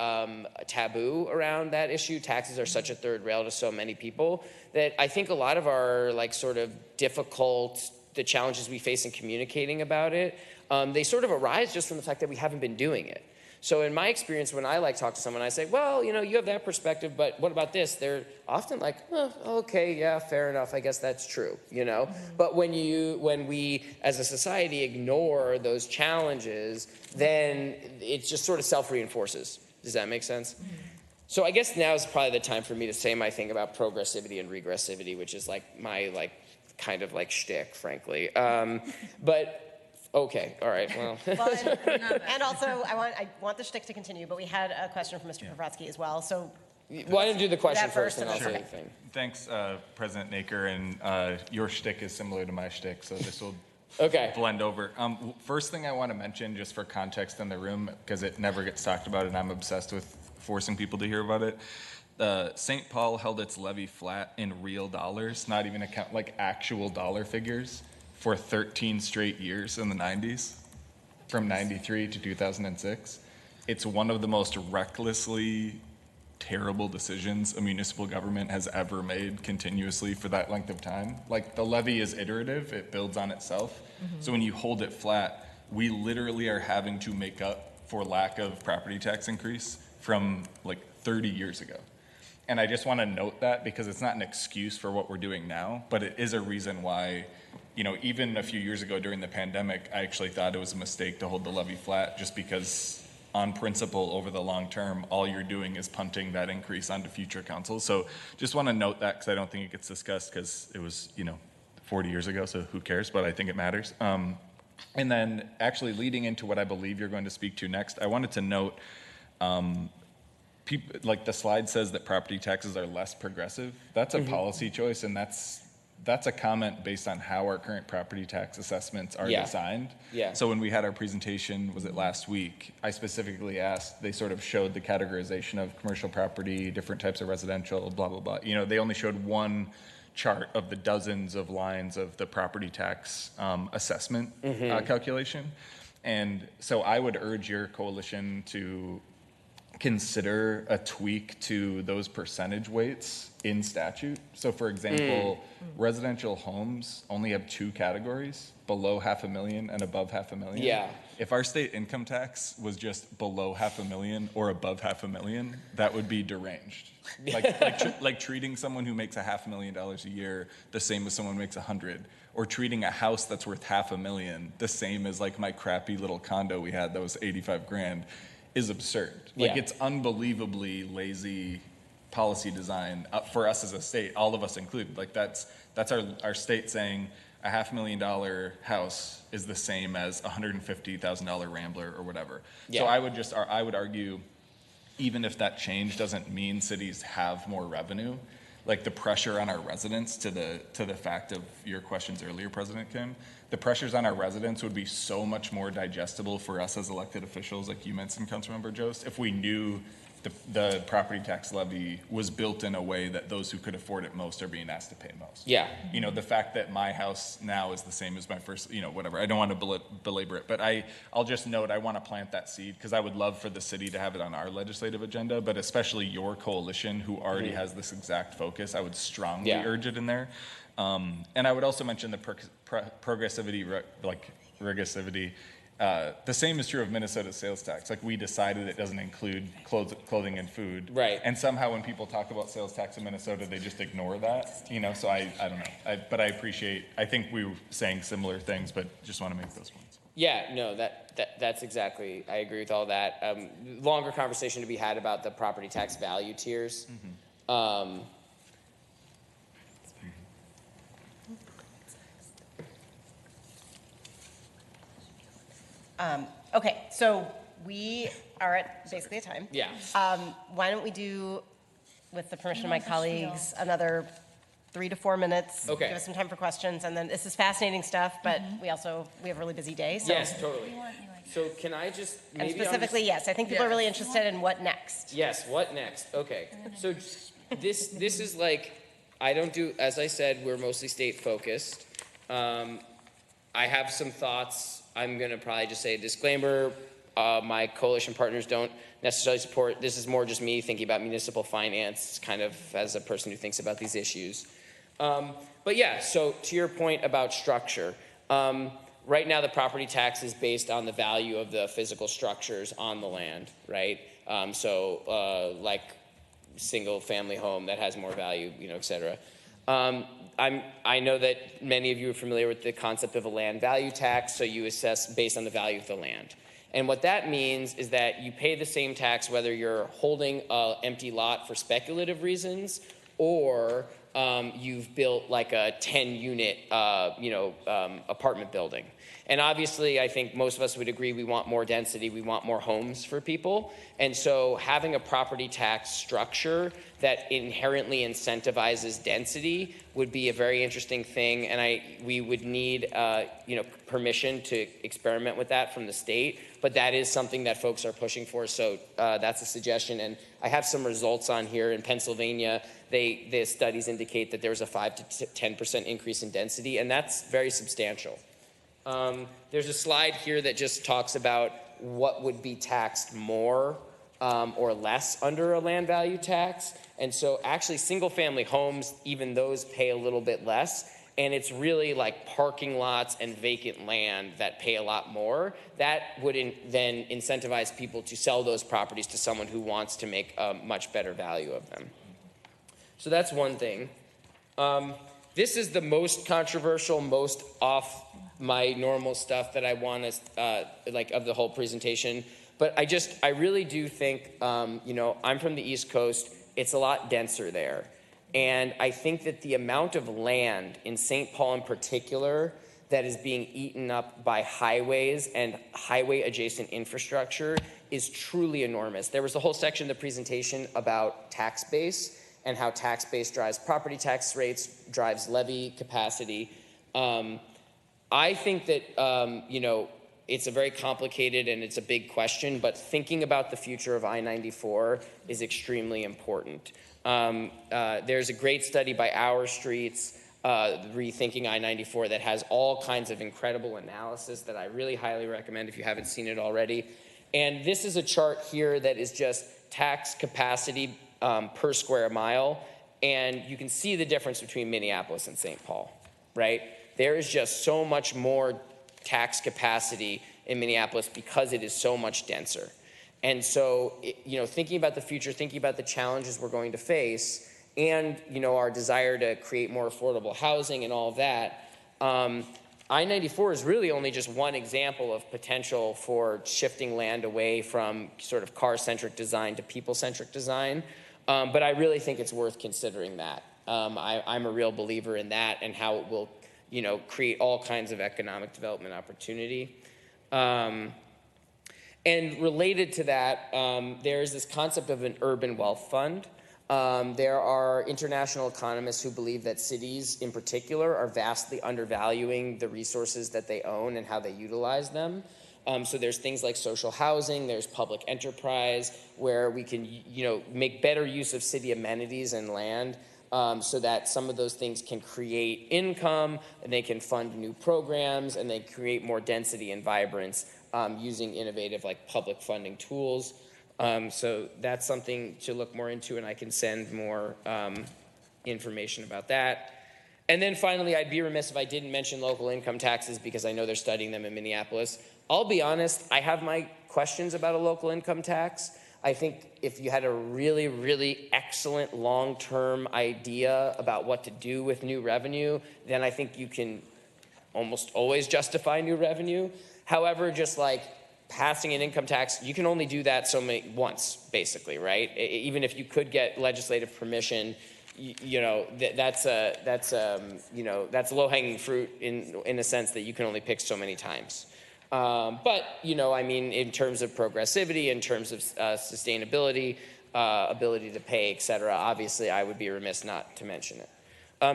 taboo around that issue. Taxes are such a third rail to so many people that I think a lot of our the challenges we face in communicating about it, they sort of arise just from the fact that we haven't been doing it. So in my experience, when I talk to someone, I say, well, you have that perspective, but what about this? They're often like, oh, okay, yeah, fair enough. I guess that's true, But when we as a society ignore those challenges, then it just sort of self-reinforces. Does that make sense? So I guess now is probably the time for me to say my thing about progressivity and regressivity, which is my kind of shtick, frankly. But okay, all right, well. And also, I want the shtick to continue, but we had a question from Mr. Pravratsky as well. So, why don't you do the question first, and I'll then- say the thing. Thanks, President Naker, and your shtick is similar to my shtick, so this will blend over. First thing I want to mention, just for context in the room, because it never gets talked about, and I'm obsessed with forcing people to hear about it. St. Paul held its levy flat in real dollars, not even actual dollar figures, for 13 straight years in the 90s, from 93 to 2006. It's one of the most recklessly terrible decisions a municipal government has ever made continuously for that length of time. Like, the levy is iterative, it builds on itself. So when you hold it flat, we literally are having to make up for lack of property tax increase from 30 years ago. And I just want to note that, because it's not an excuse for what we're doing now, but it is a reason why, even a few years ago during the pandemic, I actually thought it was a mistake to hold the levy flat, just because on principle over the long term, all you're doing is punting that increase onto future councils. So just want to note that, because I don't think it gets discussed, because it was, 40 years ago, so who cares, but I think it matters. And then actually leading into what I believe you're going to speak to next, I wanted to note, the slide says that property taxes are less progressive. That's a policy choice, and that's a comment based on how our current property tax assessments are designed. Yeah. So when we had our presentation, was it last week, I specifically asked, they sort of showed the categorization of commercial property, different types of residential, blah, blah, blah. They only showed one chart of the dozens of lines of the property tax assessment calculation. And so I would urge your coalition to consider a tweak to those percentage weights in statute. So for example, residential homes only have two categories, below $500,000 and above $500,000. Yeah. If our state income tax was just below $500,000 or above $500,000, that would be deranged. Like treating someone who makes $500,000 a year the same as someone who makes 100, or treating a house that's worth $500,000 the same as my crappy little condo we had that was 85 grand, is absurd. It's unbelievably lazy policy design for us as a state, all of us included. That's our state saying a $500,000 house is the same as a $150,000 Rambler or whatever. Yeah. So I would argue, even if that change doesn't mean cities have more revenue, the pressure on our residents, to the fact of your questions earlier, President Kim, the pressures on our residents would be so much more digestible for us as elected officials, like you mentioned, Councilmember Jost, if we knew the property tax levy was built in a way that those who could afford it most are being asked to pay most. Yeah. You know, the fact that my house now is the same as my first, you know, whatever. I don't want to belabor it, but I'll just note I want to plant that seed because I would love for the city to have it on our legislative agenda, but especially your coalition who already has this exact focus, I would strongly urge it in there. And I would also mention the progressivity, regressivity. The same is true of Minnesota's sales tax. Like, we decided it doesn't include clothing and food. Right. And somehow when people talk about sales tax in Minnesota, they just ignore that, you know, so I don't know. But I appreciate, I think we were saying similar things, but just want to make those points. Yeah, no, that's exactly, I agree with all that. Longer conversation to be had about the property tax value tiers. Okay, so we are at basically a time. Yeah. Why don't we do, with the permission of my colleagues, another 3 to 4 minutes. Okay. Give us some time for questions, and then this is fascinating stuff, but we have a really busy day, so. Yes, totally. So can I just maybe And specifically, yes, I think people are really interested in what next. Yes, what next? Okay. So this is like, I don't do, as I said, we're mostly state focused. I have some thoughts. I'm going to probably just say a disclaimer. My coalition partners don't necessarily support. This is more just me thinking about municipal finance, kind of as a person who thinks about these issues. But yeah, so to your point about structure, right now the property tax is based on the value of the physical structures on the land, right? Like single family home that has more value, you know, et cetera. I know that many of you are familiar with the concept of a land value tax, so you assess based on the value of the land. And what that means is that you pay the same tax whether you're holding an empty lot for speculative reasons or you've built like a 10-unit apartment building. And obviously, I think most of us would agree we want more density, we want more homes for people. And so having a property tax structure that inherently incentivizes density would be a very interesting thing. And we would need permission to experiment with that from the state. But that is something that folks are pushing for. So that's a suggestion. And I have some results on here. In Pennsylvania, the studies indicate that there's a 5 to 10% increase in density. And that's very substantial. There's a slide here that just talks about what would be taxed more or less under a land value tax. And so actually single family homes, even those pay a little bit less. And it's really like parking lots and vacant land that pay a lot more. That would then incentivize people to sell those properties to someone who wants to make a much better value of them. So that's one thing. This is the most controversial, most off my normal stuff that I want to, of the whole presentation. But I really do think, I'm from the East Coast. It's a lot denser there. And I think that the amount of land in St. Paul in particular that is being eaten up by highways and highway adjacent infrastructure is truly enormous. There was a whole section of the presentation about tax base and how tax base drives property tax rates, drives levy capacity. I think that, it's a very complicated and it's a big question, but thinking about the future of I-94 is extremely important. There's a great study by Our Streets, Rethinking I-94, that has all kinds of incredible analysis that I really highly recommend if you haven't seen it already. And this is a chart here that is just tax capacity per square mile. And you can see the difference between Minneapolis and St. Paul, right? There is just so much more tax capacity in Minneapolis because it is so much denser. And so, thinking about the future, thinking about the challenges we're going to face, and, our desire to create more affordable housing and all of that, I-94 is really only just one example of potential for shifting land away from sort of car-centric design to people-centric design. But I really think it's worth considering that. I'm a real believer in that and how it will, create all kinds of economic development opportunity. And related to that, there is this concept of an urban wealth fund. There are international economists who believe that cities in particular are vastly undervaluing the resources that they own and how they utilize them. So there's things like social housing, there's public enterprise, where we can, make better use of city amenities and land, so that some of those things can create income, and they can fund new programs, and they create more density and vibrance using innovative like public funding tools. So that's something to look more into, and I can send more information about that. And then finally, I'd be remiss if I didn't mention local income taxes, because I know they're studying them in Minneapolis. I'll be honest, I have my questions about a local income tax. I think if you had a really, really excellent long-term idea about what to do with new revenue, then I think you can almost always justify new revenue. However, just like passing an income tax, you can only do that once, basically, right? Even if you could get legislative permission, that's low-hanging fruit in a sense that you can only pick so many times. But in terms of progressivity, in terms of sustainability, ability to pay, et cetera, obviously I would be remiss not to mention it.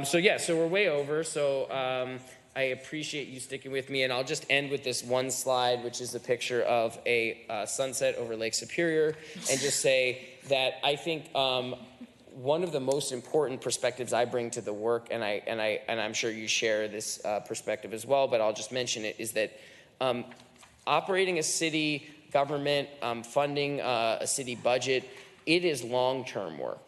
So we're way over. So I appreciate you sticking with me, and I'll just end with this one slide, which is a picture of a sunset over Lake Superior, and just say that I think one of the most important perspectives I bring to the work, and I'm sure you share this perspective as well, but I'll just mention it, is that operating a city government, funding a city budget, it is long-term work.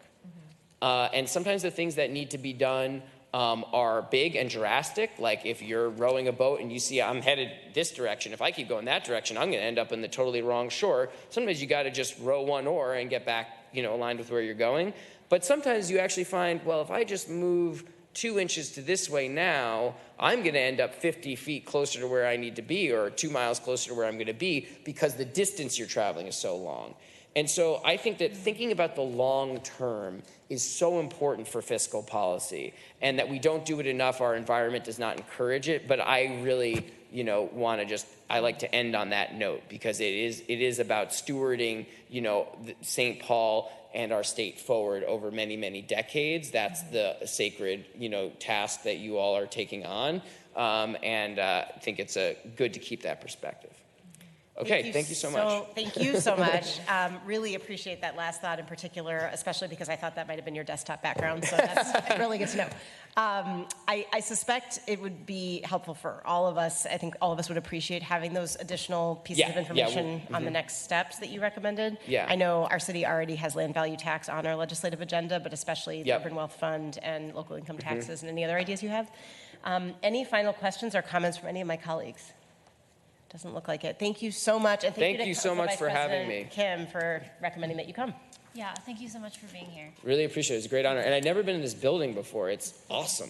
And sometimes the things that need to be done are big and drastic. Like if you're rowing a boat and you see I'm headed this direction, if I keep going that direction, I'm going to end up in the totally wrong shore. Sometimes you got to just row one oar and get back, aligned with where you're going. But sometimes you actually find, well, if I just move 2 inches to this way now, I'm going to end up 50 feet closer to where I need to be, or 2 miles closer to where I'm going to be, because the distance you're traveling is so long. And so I think that thinking about the long term is so important for fiscal policy, and that we don't do it enough. Our environment does not encourage it, but I really, I like to end on that note, because it is about stewarding, St. Paul and our state forward over many, many decades. That's the sacred, task that you all are taking on. And I think it's good to keep that perspective. Okay, thank you so much. Thank you so much. Really appreciate that last thought in particular, especially because I thought that might have been your desktop background, so that's really good to know. I suspect it would be helpful for all of us. I think all of us would appreciate having those additional pieces of information on the next steps that you recommended. Yeah. I know our city already has land value tax on our legislative agenda, but especially the Urban Wealth Fund and local income taxes, and any other ideas you have. Any final questions or comments from any of my colleagues? Doesn't look like it. Thank you so much. And thank you so much for having me. Kim, for recommending that you come. Yeah, thank you so much for being here. Really appreciate it. It's a great honor. And I'd never been in this building before. It's awesome.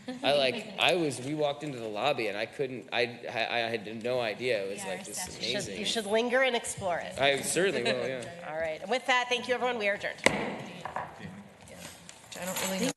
We walked into the lobby and I had no idea. It was just amazing. You should linger and explore it. I certainly will, yeah. All right. And with that, thank you, everyone. We are adjourned. I don't really know.